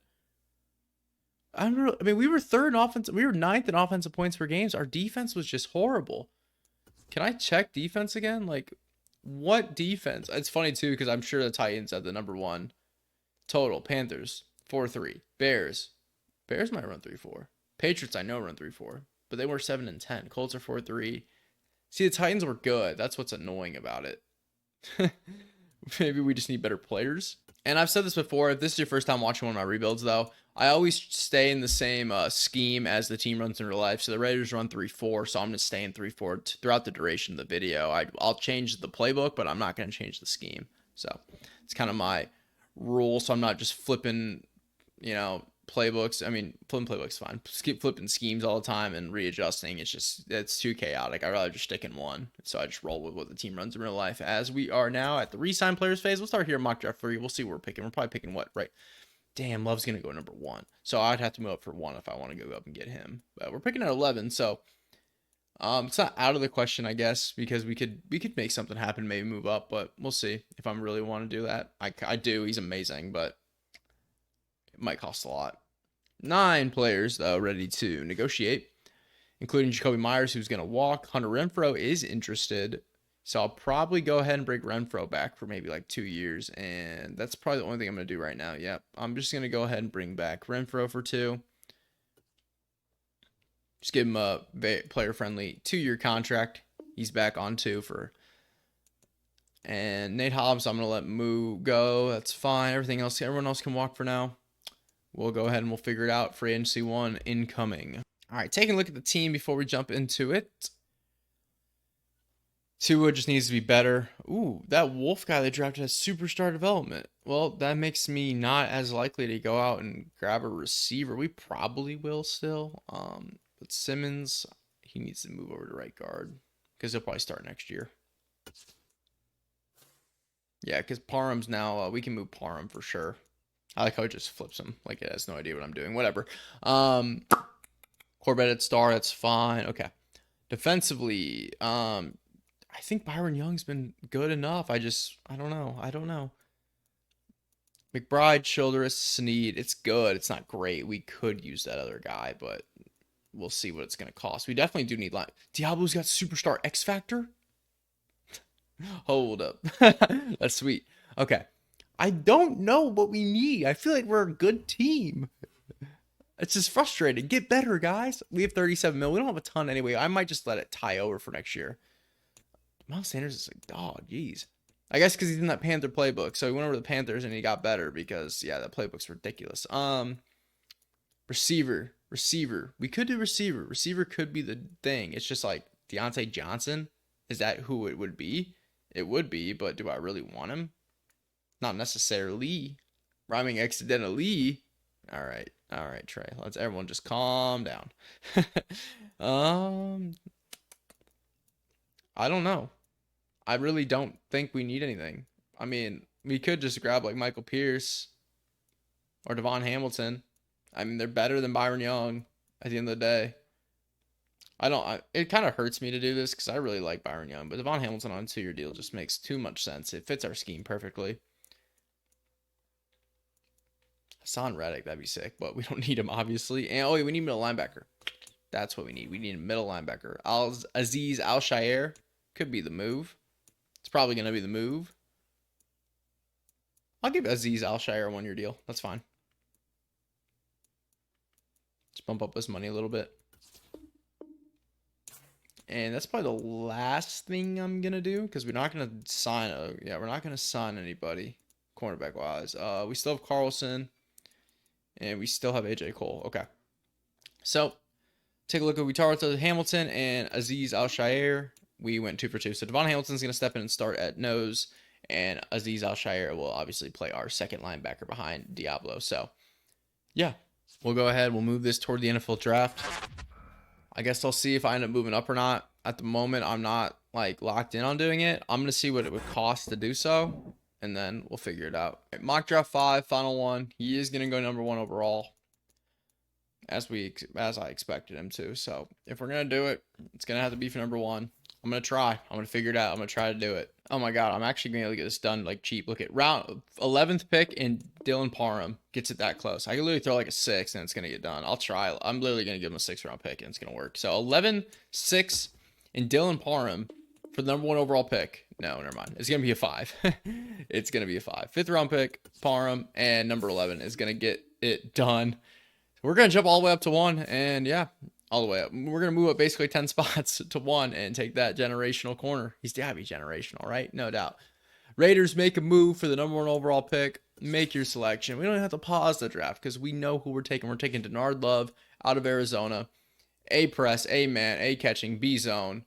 I mean, we were third in offense. We were ninth in offensive points per games. Our defense was just horrible. Can I check defense again? Like, what defense? It's funny, too, because I'm sure the Titans had the number one total. Panthers, 4-3. Bears might run 3-4. Patriots, I know, run 3-4. But they were 7-10. Colts are 4-3. See, the Titans were good. That's what's annoying about it. Maybe we just need better players. And I've said this before. If this is your first time watching one of my rebuilds, though, I always stay in the same scheme as the team runs in real life. So the Raiders run 3-4, so I'm going to stay in 3-4 throughout the duration of the video. I'll change the playbook, but I'm not going to change the scheme. So it's kind of my rule. So I'm not just flipping, playbooks. I mean, flipping playbooks fine. Skip flipping schemes all the time and readjusting. It's too chaotic. I'd rather just stick in one. So I just roll with what the team runs in real life. As we are now at the re-sign players phase, we'll start here in mock draft 3. We'll see what we're picking. We're probably picking what, right? Damn, Love's gonna go number 1. So I'd have to move up for 1 if I want to go up and get him. But we're picking at 11, so it's not out of the question, I guess, because we could make something happen, maybe move up, but we'll see if I really want to do that. I do. He's amazing, but it might cost a lot. 9 players, though, ready to negotiate, including Jacoby Myers, who's going to walk. Hunter Renfrow is interested, so I'll probably go ahead and bring Renfrow back for maybe like 2 years, and that's probably the only thing I'm going to do right now. Yep, I'm just going to go ahead and bring back Renfrow for 2. Just give him a player-friendly 2-year contract. He's back on 2 for... And Nate Hobbs, I'm going to let Moo go. That's fine. Everyone else can walk for now. We'll go ahead and we'll figure it out. Free agency 1 incoming. All right, taking a look at the team before we jump into it. Tua just needs to be better. Ooh, that Wolf guy they drafted has superstar development. Well, that makes me not as likely to go out and grab a receiver. We probably will still. But Simmons, he needs to move over to right guard because he'll probably start next year. Yeah, because Parham's now, we can move Parham for sure. I like how it just flips him. Like it has no idea what I'm doing. Whatever. Corbett at star, that's fine. Okay. Defensively, I think Byron Young's been good enough. I don't know. McBride, Childress, Snead, it's good. It's not great. We could use that other guy, but we'll see what it's going to cost. We definitely do need line. Diablo's got superstar X Factor? Hold up. That's sweet. Okay. I don't know what we need. I feel like we're a good team. It's just frustrating. Get better, guys. We have 37 mil. We don't have a ton anyway. I might just let it tie over for next year. Miles Sanders is like, oh, geez. I guess because he's in that Panther playbook. So he went over to the Panthers and he got better because, yeah, that playbook's ridiculous. Receiver. We could do receiver. Receiver could be the thing. It's just like Deontay Johnson. Is that who it would be? It would be, but do I really want him? Not necessarily. Rhyming accidentally. All right, Trey. Let's everyone just calm down. I don't know. I really don't think we need anything. I mean, we could just grab like Michael Pierce or Devon Hamilton. I mean, they're better than Byron Young at the end of the day. It kind of hurts me to do this because I really like Byron Young, but Devon Hamilton on a 2-year deal just makes too much sense. It fits our scheme perfectly. Hassan Reddick, that'd be sick, but we don't need him, obviously. And we need middle linebacker. That's what we need. We need a middle linebacker. Azeez Al-Shaair could be the move. It's probably going to be the move. I'll give Azeez Al-Shaair a 1-year deal. That's fine. Let's bump up his money a little bit. And that's probably the last thing I'm going to do because we're not going to sign we're not going to sign anybody cornerback wise. We still have Carlson and we still have AJ Cole. Okay. So take a look at we targeted Hamilton and Azeez Al-Shaair. We went 2 for 2. So Devon Hamilton's going to step in and start at nose, and Azeez Al-Shaair will obviously play our second linebacker behind Diablo. So yeah, we'll go ahead. We'll move this toward the NFL draft. I guess I'll see if I end up moving up or not. At the moment, I'm not like locked in on doing it. I'm going to see what it would cost to do so, and then we'll figure it out. Right, mock draft 5, final one. He is going to go number 1 overall, as I expected him to. So if we're going to do it, it's going to have to be for number 1. I'm going to try. I'm going to figure it out. I'm going to try to do it. Oh my God, I'm actually going to get this done like cheap. Look at round 11th pick and Dylan Parham gets it that close. I can literally throw like a 6 and it's going to get done. I'll try. I'm literally going to give him a 6th-round pick and it's going to work. So 11, 6, and Dylan Parham for the number 1 overall pick. No, never mind. It's going to be a 5. It's going to be a 5. 5th-round pick, Parham, and number 11 is going to get it done. We're going to jump all the way up to 1, and yeah, all the way up. We're going to move up basically 10 spots to 1 and take that generational corner. He's got to be generational, right? No doubt. Raiders make a move for the number 1 overall pick. Make your selection. We don't even have to pause the draft because we know who we're taking. We're taking Denard Love out of Arizona. A press, A man, A catching, B zone.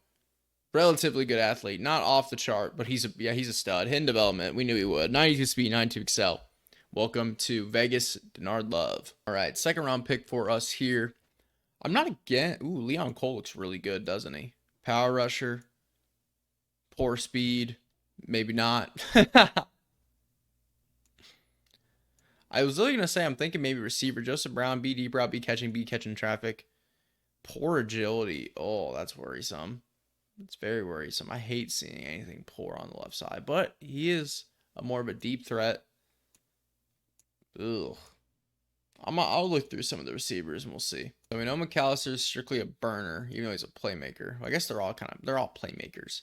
Relatively good athlete. Not off the chart, but he's a stud. Hidden development. We knew he would. 92 speed, 92 excel. Welcome to Vegas, Denard Love. All right, 2nd-round pick for us here. I'm not again. Ooh, Leon Cole looks really good, doesn't he? Power rusher. Poor speed. Maybe not. I was literally going to say I'm thinking maybe receiver. Joseph Brown, B deep route, B catching traffic. Poor agility. Oh, that's worrisome. It's very worrisome. I hate seeing anything poor on the left side, but he is more of a deep threat. Ugh. I'll look through some of the receivers and we'll see. So we know McAllister is strictly a burner, even though he's a playmaker. Well, I guess they're all playmakers.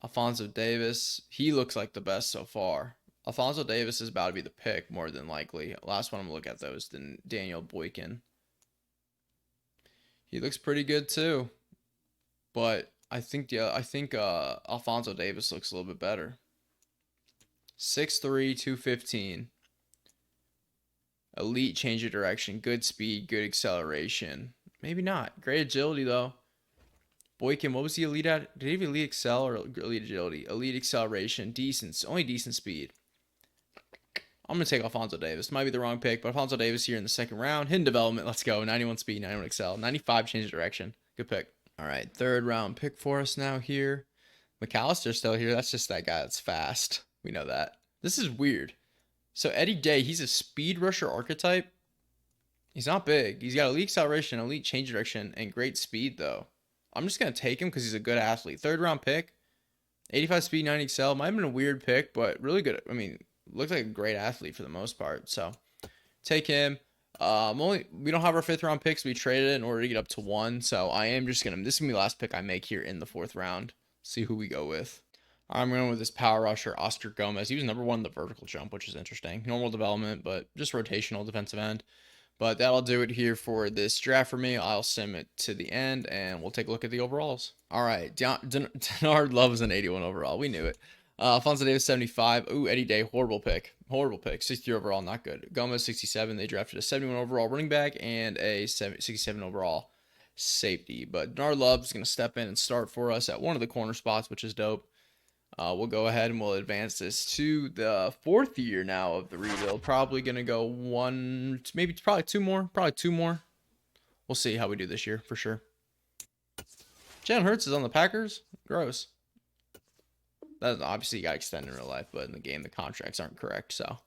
Alfonso Davis, he looks like the best so far. Alfonso Davis is about to be the pick more than likely. Last one I'm gonna look at though is Daniel Boykin. He looks pretty good too, but I think Alfonso Davis looks a little bit better. 6'3", 215. Elite change of direction, good speed, good acceleration. Maybe not. Great agility, though. Boykin, what was he elite at? Did he have elite excel or elite agility? Elite acceleration, only decent speed. I'm going to take Alfonso Davis. Might be the wrong pick, but Alfonso Davis here in the 2nd round. Hidden development, let's go. 91 speed, 91 excel, 95 change of direction. Good pick. All right, 3rd-round pick for us now here. McAllister's still here. That's just that guy that's fast. We know that. This is weird. So Eddie Day, he's a speed rusher archetype. He's not big. He's got elite acceleration, elite change direction, and great speed, though. I'm just going to take him because he's a good athlete. 3rd-round pick. 85 speed, 90 excel. Might have been a weird pick, but really good. I mean, looks like a great athlete for the most part. So take him. We don't have our 5th-round picks. We traded it in order to get up to 1. So I am just going to, this is going to be the last pick I make here in the 4th round. See who we go with. I'm going with this power rusher, Oscar Gomez. He was number 1 in the vertical jump, which is interesting. Normal development, but just rotational defensive end. But that'll do it here for this draft for me. I'll sim it to the end, and we'll take a look at the overalls. All right, Denard Love is an 81 overall. We knew it. Alfonso Davis, 75. Ooh, Eddie Day, horrible pick. 63 overall, not good. Gomez, 67. They drafted a 71 overall running back and a 67 overall safety. But Denard Love is going to step in and start for us at one of the corner spots, which is dope. We'll go ahead and we'll advance this to the 4th year now of the rebuild. Probably going to go probably two more. We'll see how we do this year for sure. Jalen Hurts is on the Packers. Gross. That obviously you got extended in real life, but in the game the contracts aren't correct. So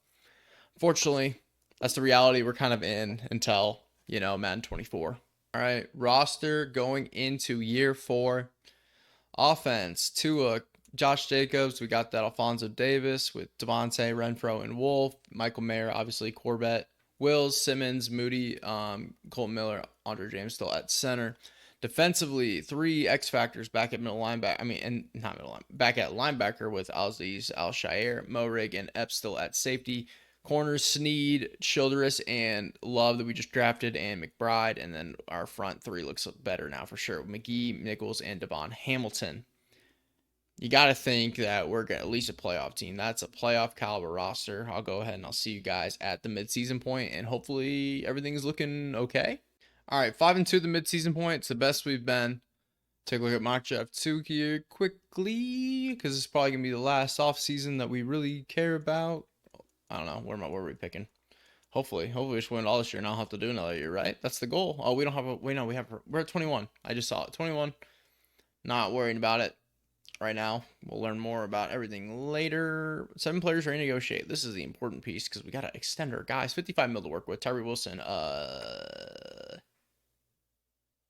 fortunately, that's the reality we're kind of in until, Madden 24. All right, roster going into year 4. Offense, Tua, Josh Jacobs. We got that Alfonso Davis with Devontae, Renfro, and Wolf. Michael Mayer, obviously Corbett. Wills, Simmons, Moody, Colton Miller, Andre James still at center. Defensively, 3 X factors back at middle linebacker. Back at linebacker with Aziz Al-Shaair, Moehrig, and Epps still at safety. Corners, Sneed, Childress, and Love that we just drafted, and McBride. And then our front 3 looks better now for sure. McGee, Nichols, and Devon Hamilton. You got to think that we're at least a playoff team. That's a playoff caliber roster. I'll go ahead and I'll see you guys at the midseason point, and hopefully everything's looking okay. All right, 5-2 the midseason point. It's the best we've been. Take a look at mock draft 2 here quickly, because it's probably going to be the last offseason that we really care about. I don't know. Where are we picking? Hopefully we just win all this year and I'll have to do another year, right? That's the goal. Oh, we don't have we're at 21. I just saw it. 21. Not worrying about it right now. We'll learn more about everything later. 7 players renegotiate. This is the important piece because we got to extend our guys. 55 mil to work with. Tyree Wilson.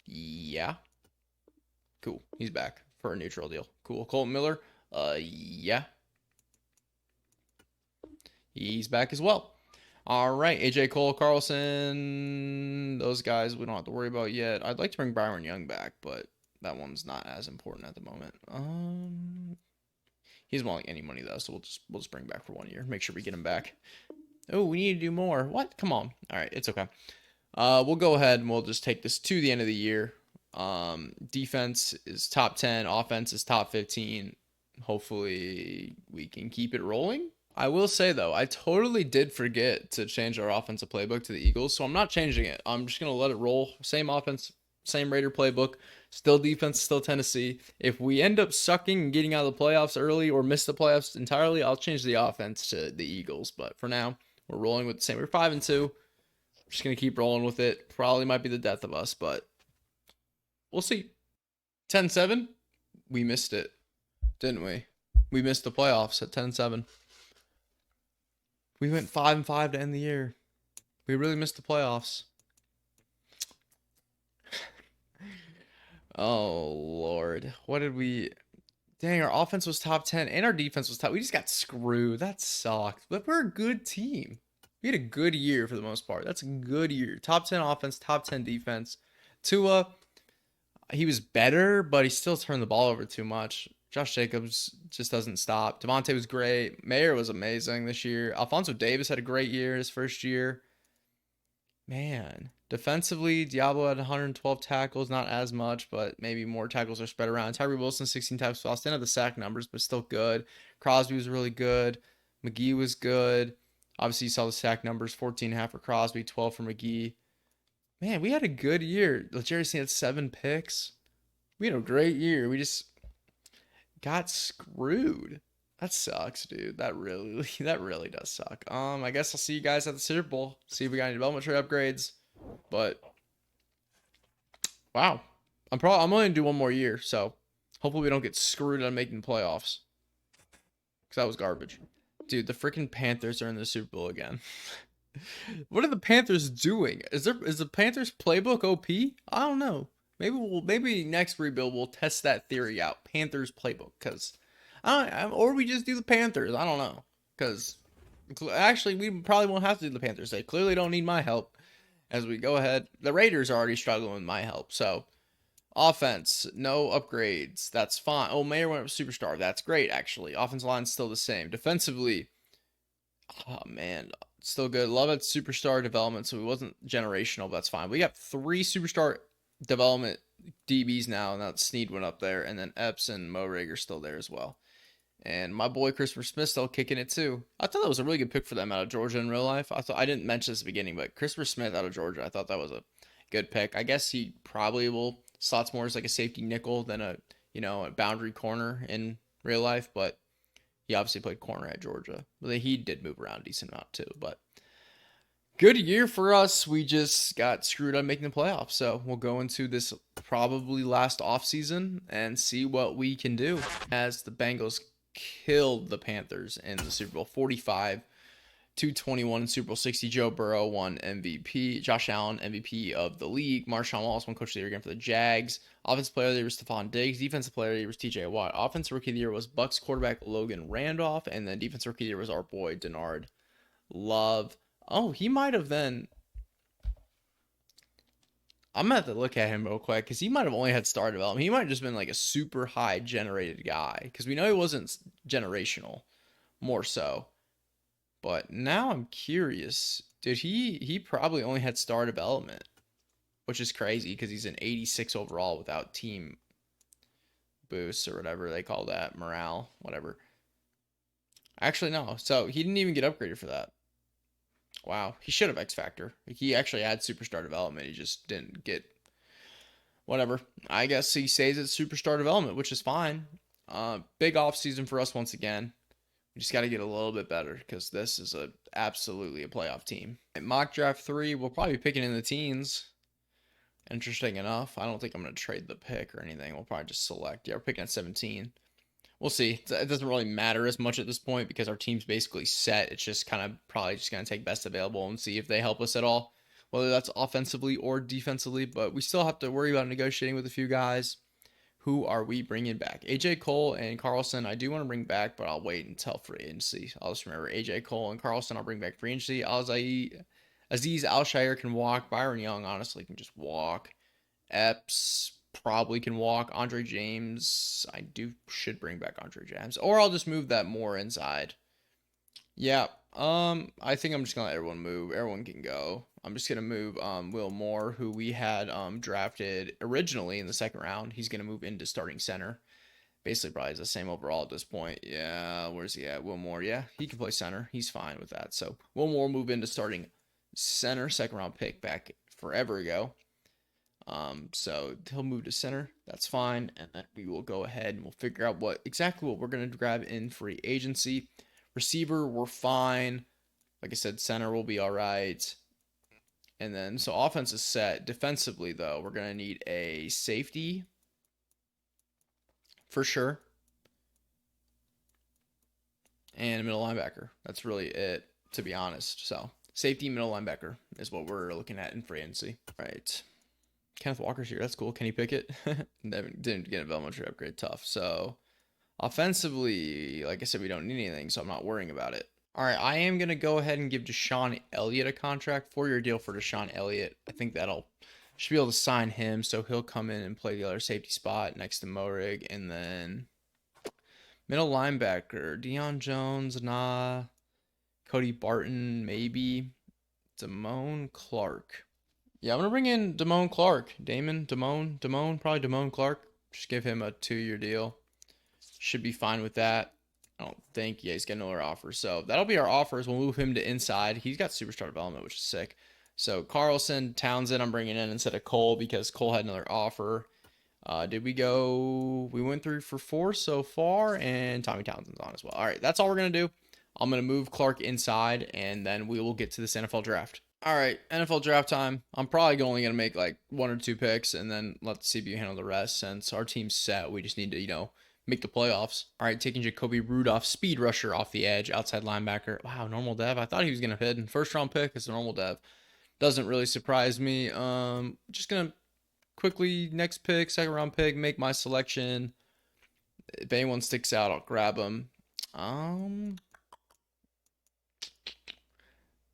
Yeah. Cool. He's back for a neutral deal. Cool. Colton Miller. Yeah. He's back as well. All right, AJ Cole, Carlson, those guys we don't have to worry about yet. I'd like to bring Byron Young back, but that one's not as important at the moment. He doesn't want any money though, so we'll just bring him back for 1 year. Make sure we get him back. Oh, we need to do more. What? Come on. All right, it's okay. We'll go ahead and we'll just take this to the end of the year. Defense is top 10, offense is top 15. Hopefully we can keep it rolling. I will say, though, I totally did forget to change our offensive playbook to the Eagles, so I'm not changing it. I'm just going to let it roll. Same offense, same Raider playbook, still defense, still Tennessee. If we end up sucking and getting out of the playoffs early or miss the playoffs entirely, I'll change the offense to the Eagles. But for now, we're rolling with the same. We're 5-2. Just going to keep rolling with it. Probably might be the death of us, but we'll see. 10-7, we missed it, didn't we? We missed the playoffs at 10-7. We went 5-5 to end the year. We really missed the playoffs. Oh, Lord. What did we... Dang, our offense was top 10 and our defense was top. We just got screwed. That sucked. But we're a good team. We had a good year for the most part. That's a good year. Top 10 offense, top 10 defense. Tua, he was better, but he still turned the ball over too much. Josh Jacobs just doesn't stop. Devontae was great. Mayer was amazing this year. Alfonso Davis had a great year his first year. Man. Defensively, Diablo had 112 tackles. Not as much, but maybe more tackles are spread around. Tyree Wilson, 16 tackles. Didn't have the sack numbers, but still good. Crosby was really good. McGee was good. Obviously, you saw the sack numbers. 14.5 for Crosby, 12 for McGee. Man, we had a good year. L'Jarius had 7 picks. We had a great year. We just got screwed. That sucks, dude. That really does suck. I guess I'll see you guys at the Super Bowl. See if we got any development tree upgrades. But wow, I'm only gonna do 1 more year, so hopefully we don't get screwed on making the playoffs. Cause that was garbage, dude. The freaking Panthers are in the Super Bowl again. What are the Panthers doing? Is the Panthers playbook OP? I don't know. Maybe next rebuild we'll test that theory out. Panthers playbook, cause or we just do the Panthers. I don't know, cause actually we probably won't have to do the Panthers. They clearly don't need my help as we go ahead. The Raiders are already struggling with my help. So offense, no upgrades. That's fine. Oh, Mayer went up superstar. That's great actually. Offensive line's still the same. Defensively, oh man, still good. Love it. Superstar development. So it wasn't generational, but that's fine. We got 3 superstar development DBs now, and that Sneed went up there, and then Epps and Moehrig are still there as well. And my boy Christopher Smith still kicking it too. I thought that was a really good pick for them out of Georgia in real life. I didn't mention this at the beginning, but Christopher Smith out of Georgia, I thought that was a good pick. I guess he probably will slots more as like a safety nickel than a boundary corner in real life, but he obviously played corner at Georgia. But he did move around a decent amount too, but good year for us. We just got screwed on making the playoffs. So we'll go into this probably last offseason and see what we can do as the Bengals killed the Panthers in the Super Bowl, 45-21 in Super Bowl 60. Joe Burrow won MVP. Josh Allen, MVP of the league. Marshawn Wallace won Coach of the Year again for the Jags. Offensive Player of the Year was Stephon Diggs. Defensive Player of the Year was TJ Watt. Offensive Rookie of the Year was Bucks quarterback Logan Randolph. And then Defensive Rookie of the Year was our boy Denard Love. Oh, he might have then. I'm going to have to look at him real quick because he might have only had star development. He might have just been like a super high generated guy because we know he wasn't generational, more so. But now I'm curious. Did he probably only had star development, which is crazy because he's an 86 overall without team boosts or whatever they call that, morale, whatever. Actually, no. So he didn't even get upgraded for that. Wow, he should have X Factor. He actually had superstar development. He just didn't get whatever. I guess he stays at superstar development, which is fine. Big off season for us once again. We just got to get a little bit better because this is absolutely a playoff team. At mock draft 3, we'll probably be picking in the teens. Interesting enough. I don't think I'm going to trade the pick or anything. We'll probably just select. Yeah, we're picking at 17. We'll see. It doesn't really matter as much at this point because our team's basically set. It's just kind of probably just going to take best available and see if they help us at all, whether that's offensively or defensively. But we still have to worry about negotiating with a few guys. Who are we bringing back? AJ Cole and Carlson, I do want to bring back, but I'll wait until free agency. I'll just remember AJ Cole and Carlson, I'll bring back free agency. Azeez Al-Shaair can walk. Byron Young, honestly, can just walk. Epps probably can walk. Andre James, should bring back Andre James. Or I'll just move that more inside. Yeah, I think I'm just going to let everyone move. Everyone can go. I'm just going to move Will Moore, who we had drafted originally in the second round. He's going to move into starting center. Basically, probably is the same overall at this point. Yeah, where's he at? Will Moore, yeah, he can play center. He's fine with that. So Will Moore move into starting center, second round pick back forever ago. So he'll move to center. That's fine. And then we will go ahead and we'll figure out exactly what we're going to grab in free agency. Receiver, we're fine. Like I said, center will be all right. And then, so offense is set. Defensively, though, we're going to need a safety for sure. And a middle linebacker. That's really it, to be honest. So, safety, middle linebacker is what we're looking at in free agency. All right. Kenneth Walker's here. That's cool. Kenny Pickett. Didn't get a Veltman upgrade. Tough. So, offensively, like I said, we don't need anything, so I'm not worrying about it. All right, I am going to go ahead and give Deshaun Elliott a contract. 4-year deal for Deshaun Elliott. I think should be able to sign him, so he'll come in and play the other safety spot next to Moehrig. And then middle linebacker, Deion Jones, nah. Cody Barton, maybe. Damone Clark. Yeah, I'm going to bring in Damone Clark. Probably Damone Clark. Just give him a 2-year deal. Should be fine with that. I don't think. Yeah, he's got another offer. So that'll be our offers. We'll move him to inside. He's got superstar development, which is sick. So Carlson, Townsend, I'm bringing in instead of Cole because Cole had another offer. Did we go? We went through for 4 so far, and Tommy Townsend's on as well. All right, that's all we're going to do. I'm going to move Clark inside, and then we will get to this NFL draft. All right, NFL draft time. I'm probably only going to make like 1 or 2 picks and then let the CBU handle the rest since our team's set. We just need to, make the playoffs. All right, taking Jacoby Rudolph, speed rusher off the edge, outside linebacker. Wow, normal dev. I thought he was going to hit in first round pick. It's a normal dev. Doesn't really surprise me. Just going to quickly, next pick, second round pick, make my selection. If anyone sticks out, I'll grab them.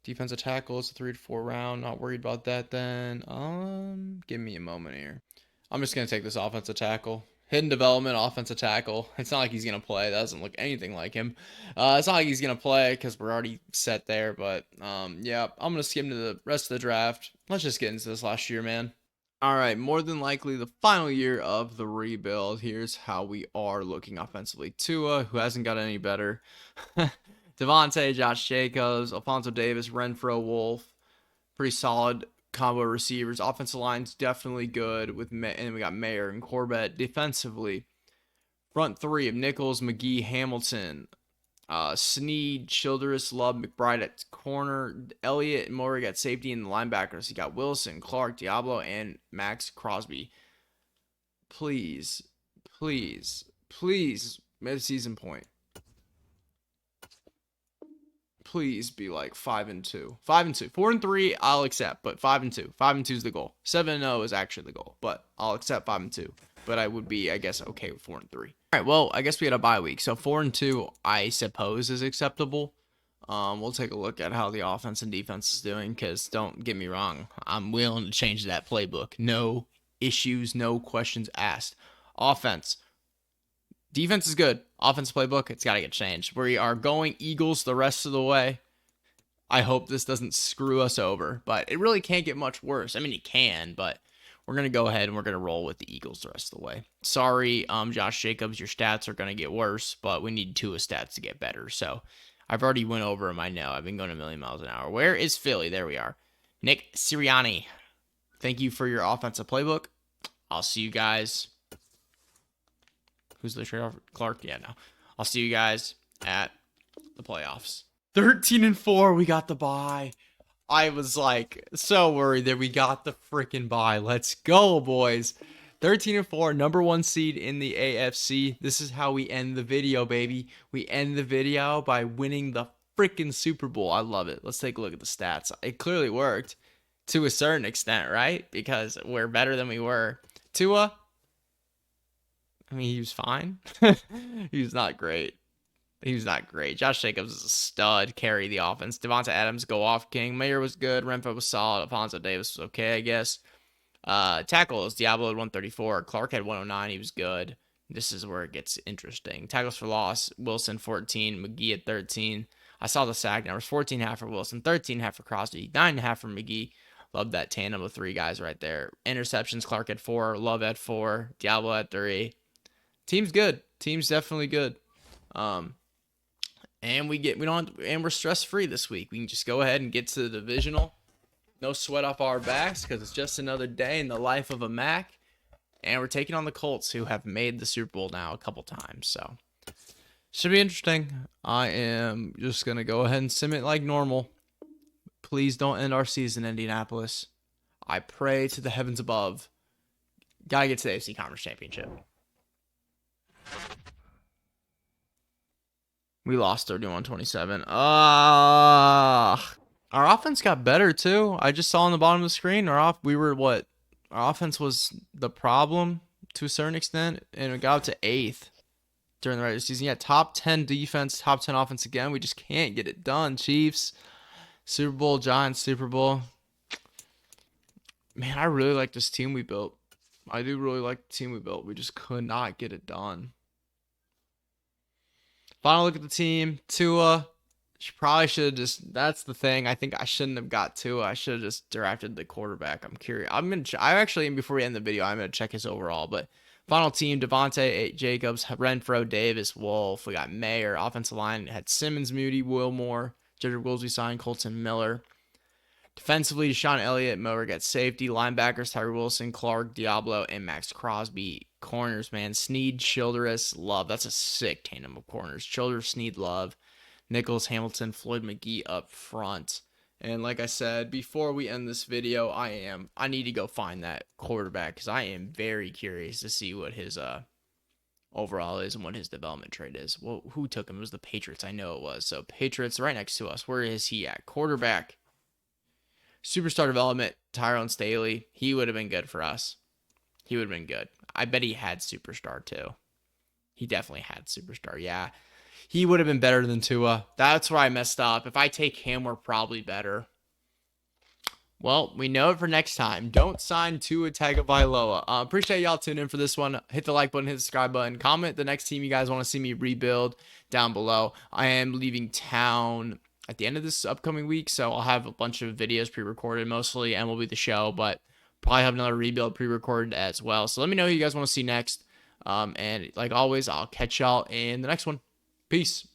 Defensive tackle is a 3 to 4 round. Not worried about that then. Give me a moment here. I'm just going to take this offensive tackle. Hidden development, offensive tackle. It's not like he's going to play. That doesn't look anything like him. It's not like he's going to play because we're already set there. But, yeah, I'm going to skim to the rest of the draft. Let's just get into this last year, man. All right, more than likely the final year of the rebuild. Here's how we are looking offensively. Tua, who hasn't got any better. Devontae, Josh Jacobs, Alfonso Davis, Renfrow, Wolf. Pretty solid combo receivers. Offensive line's definitely good and we got Mayer and Corbett. Defensively, front 3 of Nichols, McGee, Hamilton, Snead, Childress, Love, McBride at corner, Elliott and Moehrig at safety, and the linebackers. You got Wilson, Clark, Diablo, and Max Crosby. Please, mid-season point. please be like 5-2. 5-2. 4-3, I'll accept, but 5-2. 5-2 is the goal. 7-0 is actually the goal, but I'll accept 5-2. But I would be, I guess, okay with 4-3. All right, well, I guess we had a bye week. So 4-2, I suppose, is acceptable. We'll take a look at how the offense and defense is doing, because don't get me wrong, I'm willing to change that playbook. No issues, no questions asked. Offense. Defense is good. Offense playbook, it's got to get changed. We are going Eagles the rest of the way. I hope this doesn't screw us over, but it really can't get much worse. I mean, it can, but we're going to go ahead and we're going to roll with the Eagles the rest of the way. Sorry, Josh Jacobs, your stats are going to get worse, but we need Tua stats to get better. So I've already went over them, I know. I've been going a million miles an hour. Where is Philly? There we are. Nick Sirianni, thank you for your offensive playbook. I'll see you guys. Who's the trade offer? Clark? Yeah, no. I'll see you guys at the playoffs. 13-4, we got the bye. I was like so worried that we got the freaking bye. Let's go, boys. 13-4, number 1 seed in the AFC. This is how we end the video, baby. We end the video by winning the freaking Super Bowl. I love it. Let's take a look at the stats. It clearly worked to a certain extent, right? Because we're better than we were. Tua, I mean, he was fine. He was not great. He was not great. Josh Jacobs is a stud. Carry the offense. Devonta Adams, go off king. Mayer was good. Renfro was solid. Alfonso Davis was okay, I guess. Tackles, Diablo had 134. Clark had 109. He was good. This is where it gets interesting. Tackles for loss, Wilson 14. McGee at 13. I saw the sack numbers. 14.5 for Wilson. 13.5 for Crosby. 9.5 for McGee. Love that tandem of 3 guys right there. Interceptions, Clark at 4. Love at 4. Diablo at 3. Team's good. Team's definitely good. And we're stress free this week. We can just go ahead and get to the divisional. No sweat off our backs, because it's just another day in the life of a Mac. And we're taking on the Colts, who have made the Super Bowl now a couple times. So should be interesting. I am just gonna go ahead and sim it like normal. Please don't end our season, Indianapolis. I pray to the heavens above. Gotta get to the AFC Conference Championship. We lost 31-27. Our offense got better too. I just saw on the bottom of the screen. Our offense was the problem to a certain extent, and it got up to 8th during the regular season. Yeah, top 10 defense, top 10 offense again. We just can't get it done. Chiefs, Super Bowl, Giants, Super Bowl. Man, I really like this team we built. I do really like the team we built. We just could not get it done. Final look at the team. Tua, probably should have just. That's the thing. I think I shouldn't have got Tua. I should have just drafted the quarterback. I'm curious. Before we end the video, I'm gonna check his overall. But final team: Devontae, Jacobs, Renfro, Davis, Wolf. We got Mayer. Offensive line had Simmons, Moody, Wilmore, Jedrick Wills. We signed Colton Miller. Defensively, Deshaun Elliott, Mower got safety. Linebackers, Tyree Wilson, Clark, Diablo, and Max Crosby. Corners, man. Snead, Childress, Love. That's a sick tandem of corners. Childress, Snead, Love. Nichols, Hamilton, Floyd McGee up front. And like I said, before we end this video, I need to go find that quarterback, because I am very curious to see what his overall is and what his development trade is. Well, who took him? It was the Patriots. I know it was. So Patriots right next to us. Where is he at? Quarterback. Superstar development, Tyrone Staley. He would have been good for us. He would have been good. I bet he had superstar too. He definitely had superstar. Yeah. He would have been better than Tua. That's where I messed up. If I take him, we're probably better. Well, we know it for next time. Don't sign Tua Tagovailoa. Appreciate y'all tuning in for this one. Hit the like button, hit the subscribe button. Comment the next team you guys want to see me rebuild down below. I am leaving town at the end of this upcoming week, so I'll have a bunch of videos pre-recorded. Mostly MLB The Show, but probably have another rebuild pre-recorded as well. So let me know who you guys want to see next. And like always, I'll catch y'all in the next one. Peace.